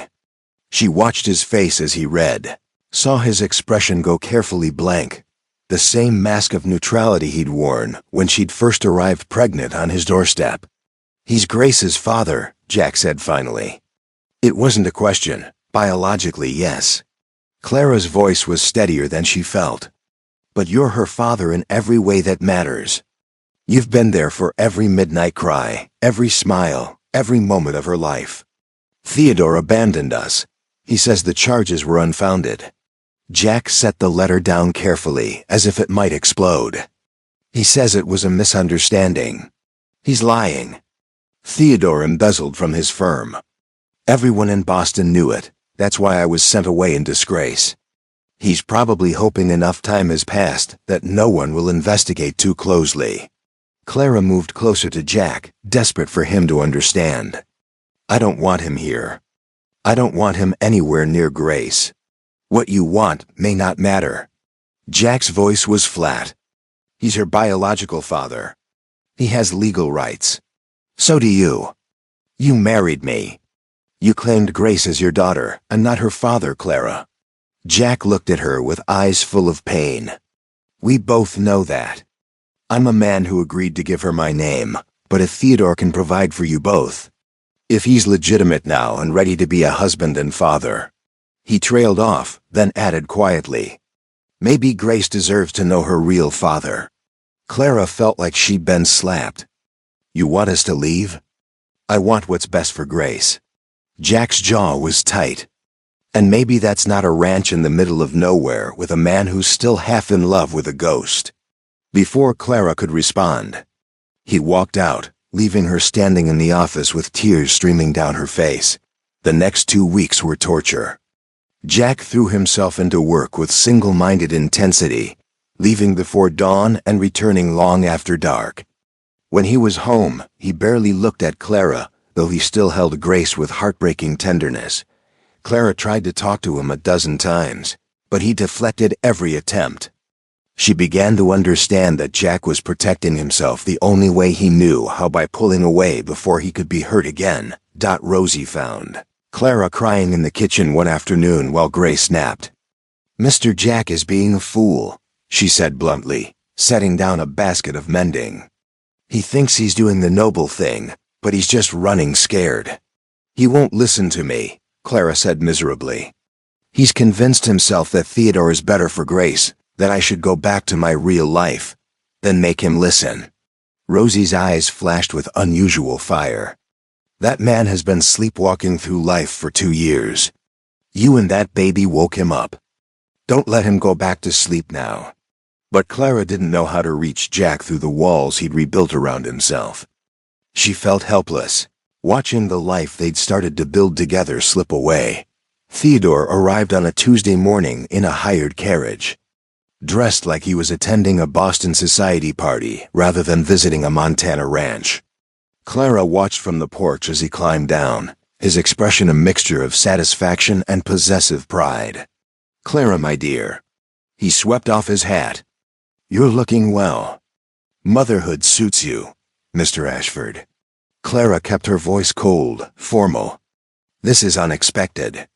A: She watched his face as he read, saw his expression go carefully blank, the same mask of neutrality he'd worn when she'd first arrived pregnant on his doorstep. He's Grace's father, Jack said finally. It wasn't a question. Biologically, yes. Clara's voice was steadier than she felt. But you're her father in every way that matters. You've been there for every midnight cry, every smile, every moment of her life. Theodore abandoned us. He says the charges were unfounded. Jack set the letter down carefully, as if it might explode. He says it was a misunderstanding. He's lying. Theodore embezzled from his firm. Everyone in Boston knew it. That's why I was sent away in disgrace. He's probably hoping enough time has passed that no one will investigate too closely. Clara moved closer to Jack, desperate for him to understand. I don't want him here. I don't want him anywhere near Grace. What you want may not matter. Jack's voice was flat. He's her biological father. He has legal rights. So do you. You married me. You claimed Grace as your daughter, and not her father, Clara. Jack looked at her with eyes full of pain. We both know that. I'm a man who agreed to give her my name, but if Theodore can provide for you both, if he's legitimate now and ready to be a husband and father. He trailed off, then added quietly, maybe Grace deserves to know her real father. Clara felt like she'd been slapped. You want us to leave? I want what's best for Grace. Jack's jaw was tight. And maybe that's not a ranch in the middle of nowhere with a man who's still half in love with a ghost. Before Clara could respond, he walked out, leaving her standing in the office with tears streaming down her face. The next 2 weeks were torture. Jack threw himself into work with single-minded intensity, leaving before dawn and returning long after dark. When he was home, he barely looked at Clara, though he still held Grace with heartbreaking tenderness. Clara tried to talk to him a dozen times, but he deflected every attempt. She began to understand that Jack was protecting himself the only way he knew how, by pulling away before he could be hurt again. Rosie found Clara crying in the kitchen one afternoon while Grace napped. Mr. Jack is being a fool, she said bluntly, setting down a basket of mending. He thinks he's doing the noble thing, but he's just running scared. He won't listen to me, Clara said miserably. He's convinced himself that Theodore is better for Grace, that I should go back to my real life, then make him listen. Rosie's eyes flashed with unusual fire. That man has been sleepwalking through life for 2 years. You and that baby woke him up. Don't let him go back to sleep now. But Clara didn't know how to reach Jack through the walls he'd rebuilt around himself. She felt helpless, watching the life they'd started to build together slip away. Theodore arrived on a Tuesday morning in a hired carriage, dressed like he was attending a Boston society party rather than visiting a Montana ranch. Clara watched from the porch as he climbed down, his expression a mixture of satisfaction and possessive pride. "Clara, my dear." He swept off his hat. "You're looking well. Motherhood suits you, Mr. Ashford." Clara kept her voice cold, formal. "This is unexpected.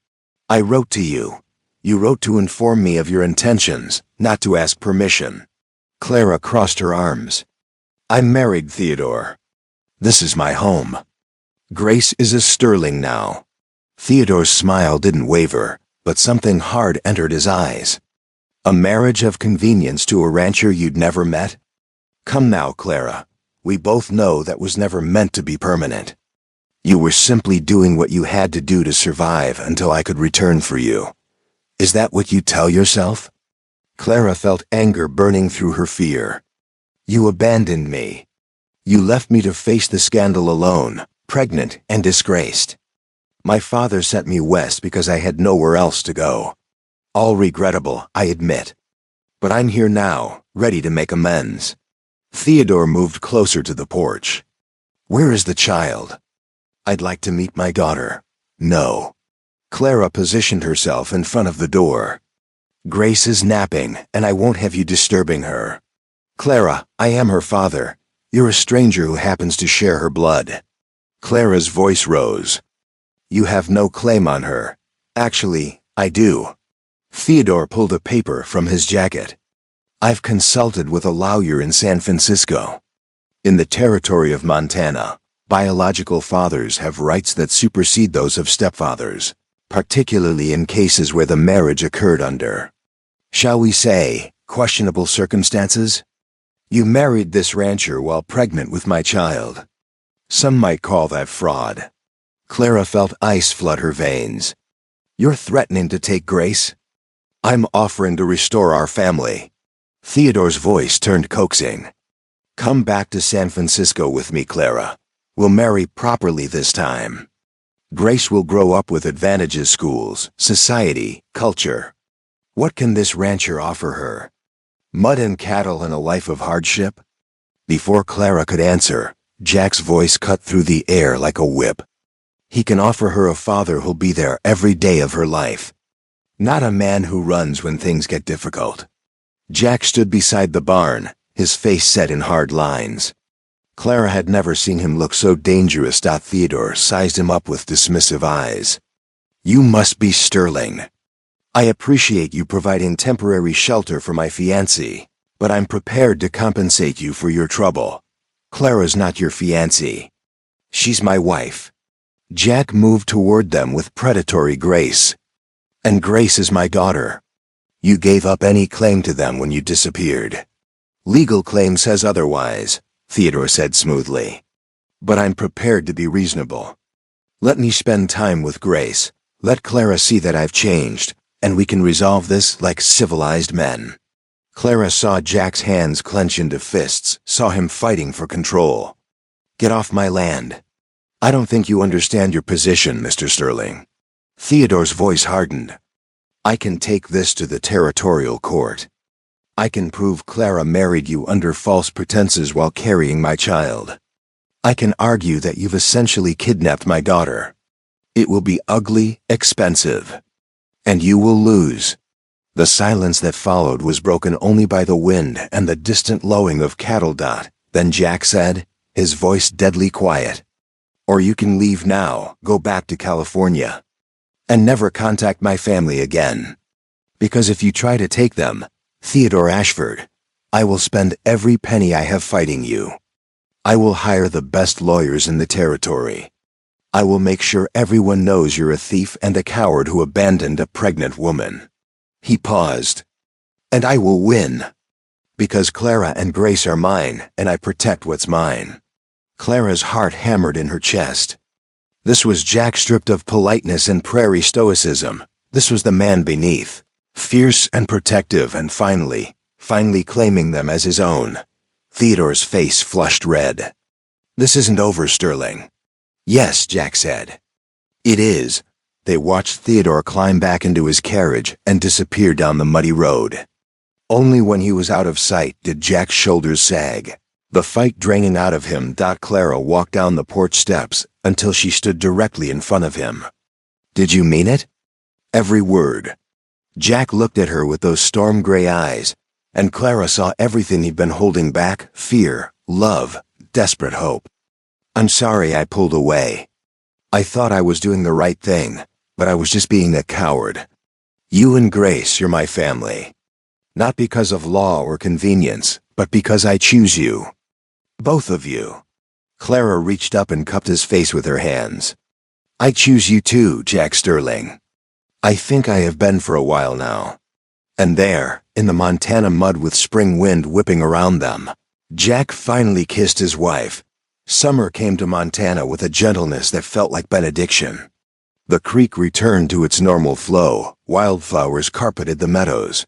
A: I wrote to you. You wrote to inform me of your intentions, not to ask permission." Clara crossed her arms. "I'm married, Theodore. This is my home. Grace is a Sterling now." Theodore's smile didn't waver, but something hard entered his eyes. "A marriage of convenience to a rancher you'd never met? Come now, Clara. We both know that was never meant to be permanent. You were simply doing what you had to do to survive until I could return for you. Is that what you tell yourself?" Clara felt anger burning through her fear. "You abandoned me. You left me to face the scandal alone, pregnant and disgraced. My father sent me west because I had nowhere else to go. All regrettable, I admit. But I'm here now, ready to make amends." Theodore moved closer to the porch. "Where is the child? I'd like to meet my daughter." "No." Clara positioned herself in front of the door. "Grace is napping, and I won't have you disturbing her. Clara, I am her father. You're a stranger who happens to share her blood." Clara's voice rose. "You have no claim on her. Actually, I do." Theodore pulled a paper from his jacket. "I've consulted with a lawyer in San Francisco. In the territory of Montana, biological fathers have rights that supersede those of stepfathers, particularly in cases where the marriage occurred under, shall we say, questionable circumstances. You married this rancher while pregnant with my child. Some might call that fraud." Clara felt ice flood her veins. "You're threatening to take Grace?" "I'm offering to restore our family." Theodore's voice turned coaxing. "Come back to San Francisco with me, Clara. We'll marry properly this time. Grace will grow up with advantages: schools, society, culture. What can this rancher offer her? Mud and cattle and a life of hardship?" Before Clara could answer, Jack's voice cut through the air like a whip. "He can offer her a father who'll be there every day of her life. Not a man who runs when things get difficult." Jack stood beside the barn, his face set in hard lines. Clara had never seen him look so dangerous. Theodore sized him up with dismissive eyes. "You must be Sterling. I appreciate you providing temporary shelter for my fiancée, but I'm prepared to compensate you for your trouble. Clara's not your fiancée. She's my wife." Jack moved toward them with predatory grace. "And Grace is my daughter. You gave up any claim to them when you disappeared." "Legal claim says otherwise," Theodore said smoothly. "But I'm prepared to be reasonable. Let me spend time with Grace. Let Clara see that I've changed, and we can resolve this like civilized men." Clara saw Jack's hands clench into fists, saw him fighting for control. "Get off my land. I don't think you understand your position, Mr. Sterling." Theodore's voice hardened. "I can take this to the territorial court. I can prove Clara married you under false pretenses while carrying my child. I can argue that you've essentially kidnapped my daughter. It will be ugly, expensive. And you will lose." The silence that followed was broken only by the wind and the distant lowing of cattle. Then Jack said, his voice deadly quiet, "Or you can leave now, go back to California, and never contact my family again. Because if you try to take them, Theodore Ashford, I will spend every penny I have fighting you. I will hire the best lawyers in the territory. I will make sure everyone knows you're a thief and a coward who abandoned a pregnant woman." He paused. "And I will win. Because Clara and Grace are mine, and I protect what's mine." Clara's heart hammered in her chest. This was Jack stripped of politeness and prairie stoicism. This was the man beneath, fierce and protective, and finally claiming them as his own. Theodore's face flushed red. "This isn't over, Sterling." "Yes," Jack said. "It is, They watched Theodore climb back into his carriage and disappear down the muddy road. Only when he was out of sight did Jack's shoulders sag, the fight draining out of him. Clara walked down the porch steps until she stood directly in front of him. "Did you mean it?" "Every word." Jack looked at her with those storm-gray eyes, and Clara saw everything he'd been holding back: fear, love, desperate hope. "I'm sorry I pulled away. I thought I was doing the right thing, but I was just being a coward. You and Grace, you're my family. Not because of law or convenience, but because I choose you. Both of you." Clara reached up and cupped his face with her hands. "I choose you too, Jack Sterling. I think I have been for a while now." And there, in the Montana mud with spring wind whipping around them, Jack finally kissed his wife. Summer came to Montana with a gentleness that felt like benediction. The creek returned to its normal flow, wildflowers carpeted the meadows.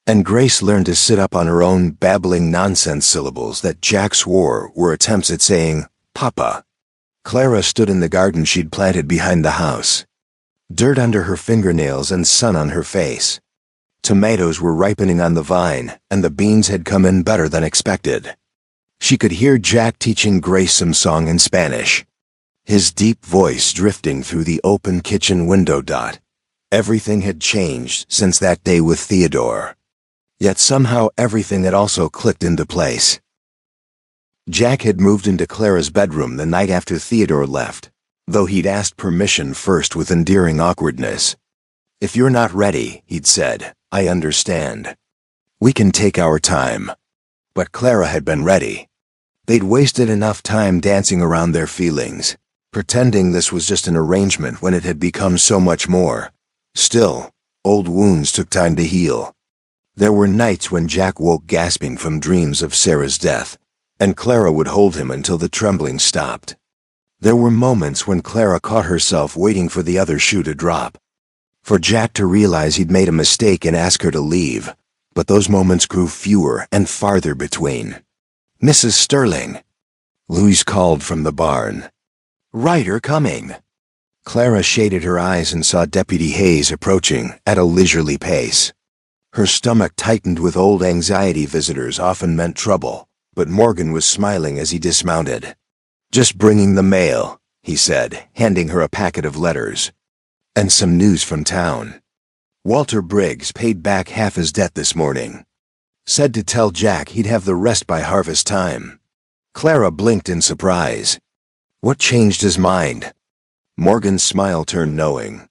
A: And Grace learned to sit up on her own, babbling nonsense syllables that Jack swore were attempts at saying, "Papa." Clara stood in the garden she'd planted behind the house. Dirt under her fingernails and sun on her face. Tomatoes were ripening on the vine, and the beans had come in better than expected. She could hear Jack teaching Grace some song in Spanish, his deep voice drifting through the open kitchen window. Everything had changed since that day with Theodore. Yet somehow everything had also clicked into place. Jack had moved into Clara's bedroom the night after Theodore left, though he'd asked permission first with endearing awkwardness. "If you're not ready," he'd said, "I understand. We can take our time." But Clara had been ready. They'd wasted enough time dancing around their feelings, pretending this was just an arrangement when it had become so much more. Still, old wounds took time to heal. There were nights when Jack woke gasping from dreams of Sarah's death, and Clara would hold him until the trembling stopped. There were moments when Clara caught herself waiting for the other shoe to drop, for Jack to realize he'd made a mistake and ask her to leave, but those moments grew fewer and farther between. "Mrs. Sterling," Louise called from the barn. "Ryder coming." Clara shaded her eyes and saw Deputy Hayes approaching at a leisurely pace. Her stomach tightened with old anxiety. Visitors often meant trouble, but Morgan was smiling as he dismounted. "Just bringing the mail," he said, handing her a packet of letters. "And some news from town. Walter Briggs paid back half his debt this morning. Said to tell Jack he'd have the rest by harvest time." Clara blinked in surprise. "What changed his mind?" Morgan's smile turned knowing.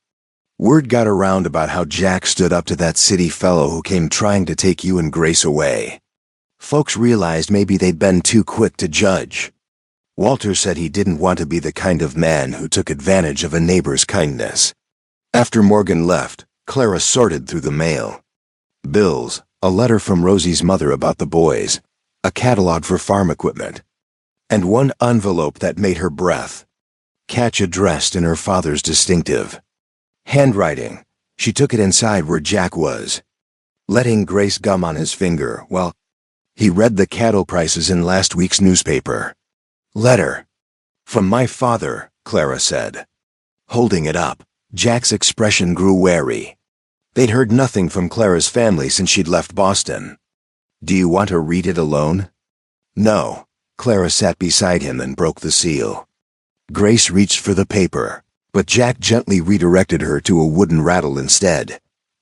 A: "Word got around about how Jack stood up to that city fellow who came trying to take you and Grace away. Folks realized maybe they'd been too quick to judge. Walter said he didn't want to be the kind of man who took advantage of a neighbor's kindness." After Morgan left, Clara sorted through the mail. Bills, a letter from Rosie's mother about the boys, a catalog for farm equipment, and one envelope that made her breath catch addressed in her father's distinctive handwriting. She took it inside where Jack was, letting Grace gum on his finger while he read the cattle prices in last week's newspaper. "Letter. From my father," Clara said. Holding it up, Jack's expression grew wary. They'd heard nothing from Clara's family since she'd left Boston. "Do you want to read it alone?" "No." Clara sat beside him and broke the seal. Grace reached for the paper, but Jack gently redirected her to a wooden rattle instead.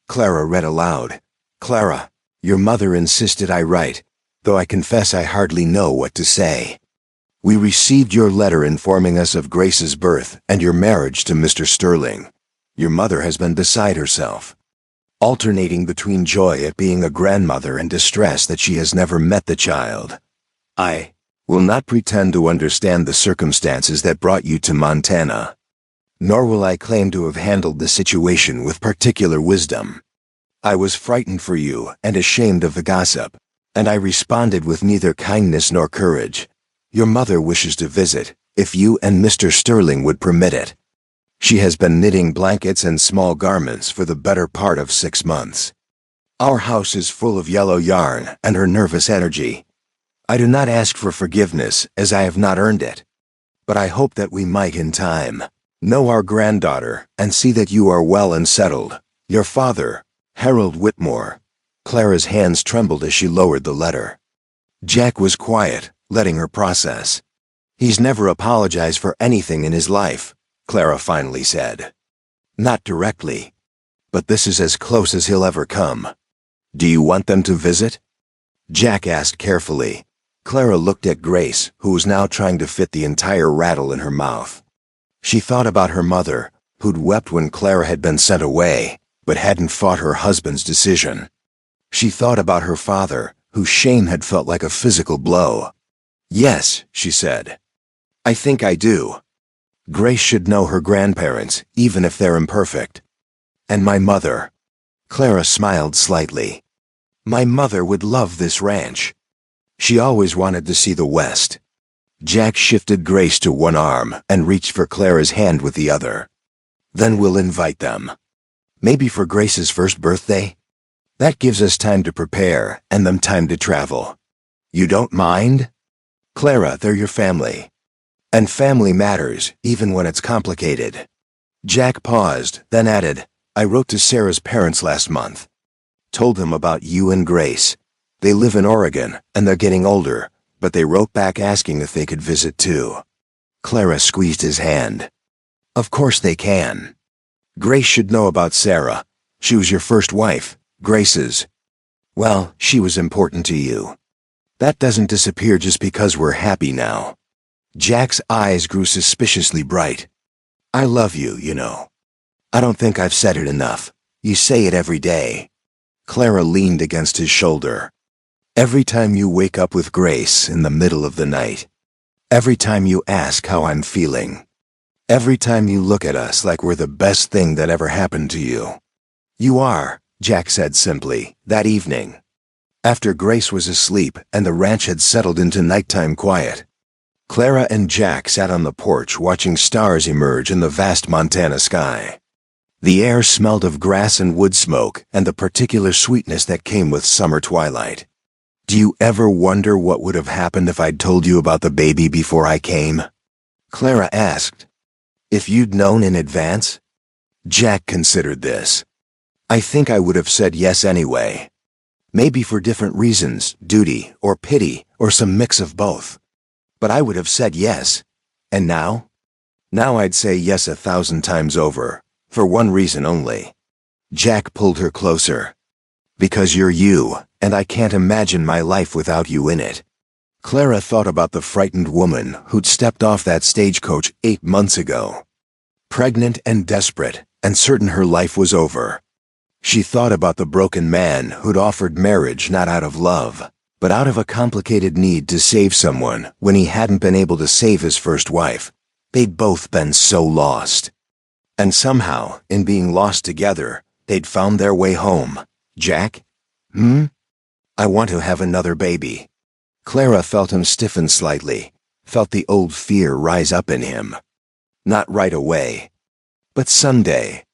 A: Clara read aloud. "Clara, your mother insisted I write, though I confess I hardly know what to say. We received your letter informing us of Grace's birth and your marriage to Mr. Sterling. Your mother has been beside herself, alternating between joy at being a grandmother and distress that she has never met the child. I will not pretend to understand the circumstances that brought you to Montana, nor will I claim to have handled the situation with particular wisdom. I was frightened for you and ashamed of the gossip, and I responded with neither kindness nor courage. Your mother wishes to visit, if you and Mr. Sterling would permit it. She has been knitting blankets and small garments for the better part of 6 months. Our house is full of yellow yarn and her nervous energy. I do not ask for forgiveness, as I have not earned it, but I hope that we might in time. Know our granddaughter, and see that you are well and settled. Your father, Harold Whitmore. Clara's hands trembled as she lowered the letter. Jack was quiet, letting her process. He's never apologized for anything in his life, Clara finally said. Not directly. But this is as close as he'll ever come. Do you want them to visit? Jack asked carefully. Clara looked at Grace, who was now trying to fit the entire rattle in her mouth. She thought about her mother, who'd wept when Clara had been sent away, but hadn't fought her husband's decision. She thought about her father, whose shame had felt like a physical blow. Yes, she said. I think I do. Grace should know her grandparents, even if they're imperfect. And my mother. Clara smiled slightly. My mother would love this ranch. She always wanted to see the West. Jack shifted Grace to one arm and reached for Clara's hand with the other. Then we'll invite them. Maybe for Grace's first birthday? That gives us time to prepare and them time to travel. You don't mind? Clara, they're your family. And family matters, even when it's complicated. Jack paused, then added, I wrote to Sarah's parents last month. Told them about you and Grace. They live in Oregon, and they're getting older, but they wrote back asking if they could visit too. Clara squeezed his hand. Of course they can. Grace should know about Sarah. She was your first wife, Grace's. Well, she was important to you. That doesn't disappear just because we're happy now. Jack's eyes grew suspiciously bright. I love you, you know. I don't think I've said it enough. You say it every day. Clara leaned against his shoulder. Every time you wake up with Grace in the middle of the night. Every time you ask how I'm feeling. Every time you look at us like we're the best thing that ever happened to you. You are, Jack said simply, that evening. After Grace was asleep and the ranch had settled into nighttime quiet. Clara and Jack sat on the porch watching stars emerge in the vast Montana sky. The air smelled of grass and wood smoke and the particular sweetness that came with summer twilight. Do you ever wonder what would have happened if I'd told you about the baby before I came? Clara asked. If you'd known in advance? Jack considered this. I think I would have said yes anyway. Maybe for different reasons, duty or pity or some mix of both. But I would have said yes. And now? Now I'd say yes 1,000 times over, for one reason only. Jack pulled her closer. Because you're you, and I can't imagine my life without you in it. Clara thought about the frightened woman who'd stepped off that stagecoach 8 months ago. Pregnant and desperate, and certain her life was over. She thought about the broken man who'd offered marriage not out of love, but out of a complicated need to save someone when he hadn't been able to save his first wife. They'd both been so lost. And somehow, in being lost together, they'd found their way home. Jack? I want to have another baby. Clara felt him stiffen slightly, felt the old fear rise up in him. Not right away. But someday.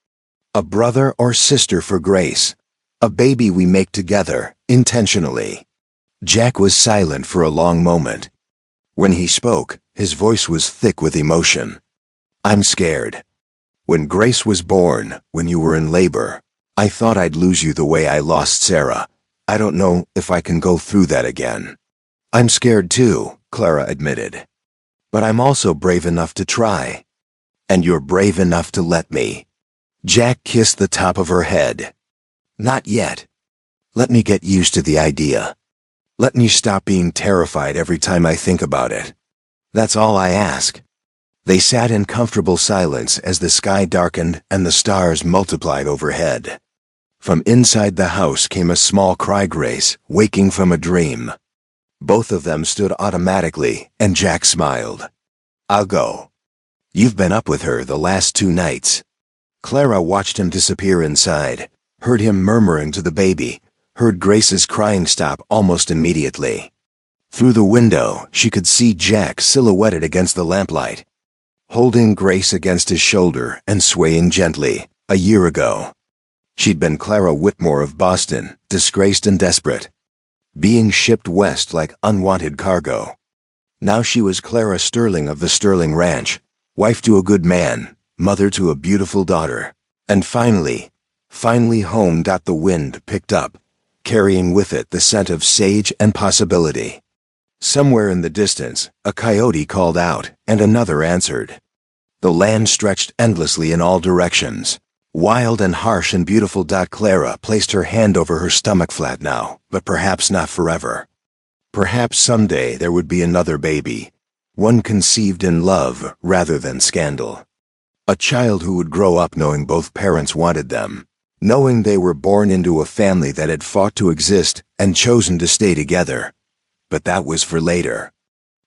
A: A brother or sister for Grace. A baby we make together, intentionally. Jack was silent for a long moment. When he spoke, his voice was thick with emotion. I'm scared. When Grace was born, when you were in labor, I thought I'd lose you the way I lost Sarah. I don't know if I can go through that again. I'm scared too, Clara admitted. But I'm also brave enough to try. And you're brave enough to let me. Jack kissed the top of her head. Not yet. Let me get used to the idea. Let me stop being terrified every time I think about it. That's all I ask. They sat in comfortable silence as the sky darkened and the stars multiplied overhead. From inside the house came a small cry, Grace, waking from a dream. Both of them stood automatically, and Jack smiled. I'll go. You've been up with her the last 2 nights. Clara watched him disappear inside, heard him murmuring to the baby, heard Grace's crying stop almost immediately. Through the window, she could see Jack silhouetted against the lamplight, holding Grace against his shoulder and swaying gently. A year ago, she'd been Clara Whitmore of Boston, disgraced and desperate, being shipped west like unwanted cargo. Now she was Clara Sterling of the Sterling Ranch, wife to a good man, mother to a beautiful daughter. And finally home. The wind picked up, carrying with it the scent of sage and possibility. Somewhere in the distance, a coyote called out, and another answered. The land stretched endlessly in all directions, wild and harsh and beautiful. Clara placed her hand over her stomach. Flat now, but perhaps not forever. Perhaps someday there would be another baby, one conceived in love rather than scandal. A child who would grow up knowing both parents wanted them, knowing they were born into a family that had fought to exist and chosen to stay together. But that was for later.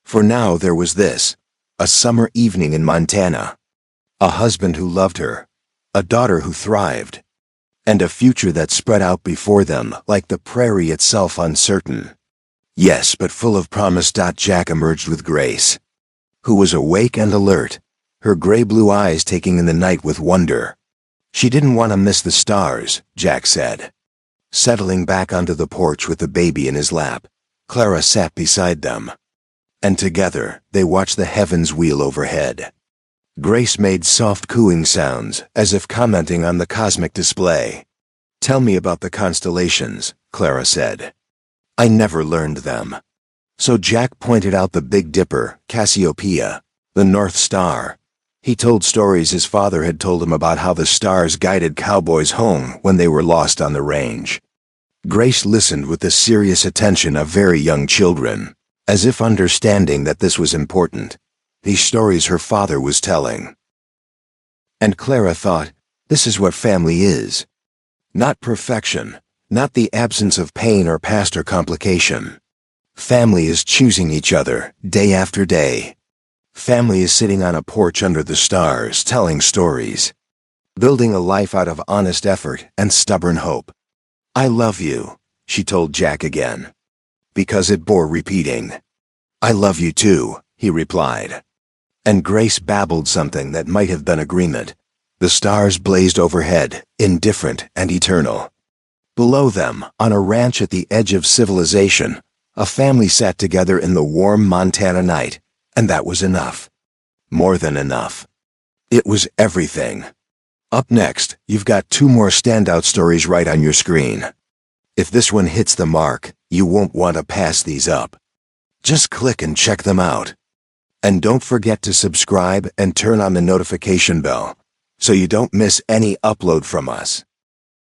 A: For now there was this, a summer evening in Montana. A husband who loved her, a daughter who thrived, and a future that spread out before them like the prairie itself, uncertain. Yes, but full of promise. Jack emerged with Grace, who was awake and alert, her gray-blue eyes taking in the night with wonder. She didn't want to miss the stars, Jack said. Settling back onto the porch with the baby in his lap, Clara sat beside them. And together, they watched the heavens wheel overhead. Grace made soft cooing sounds, as if commenting on the cosmic display. Tell me about the constellations, Clara said. I never learned them. So Jack pointed out the Big Dipper, Cassiopeia, the North Star. He told stories his father had told him about how the stars guided cowboys home when they were lost on the range. Grace listened with the serious attention of very young children, as if understanding that this was important, these stories her father was telling. And Clara thought, this is what family is. Not perfection, not the absence of pain or past or complication. Family is choosing each other, day after day. Family is sitting on a porch under the stars, telling stories. Building a life out of honest effort and stubborn hope. I love you, she told Jack again. Because it bore repeating. I love you too, he replied. And Grace babbled something that might have been agreement. The stars blazed overhead, indifferent and eternal. Below them, on a ranch at the edge of civilization, a family sat together in the warm Montana night, and that was enough. More than enough. It was everything. Up next, you've got 2 more standout stories right on your screen. If this one hits the mark, you won't want to pass these up. Just click and check them out. And don't forget to subscribe and turn on the notification bell, so you don't miss any upload from us.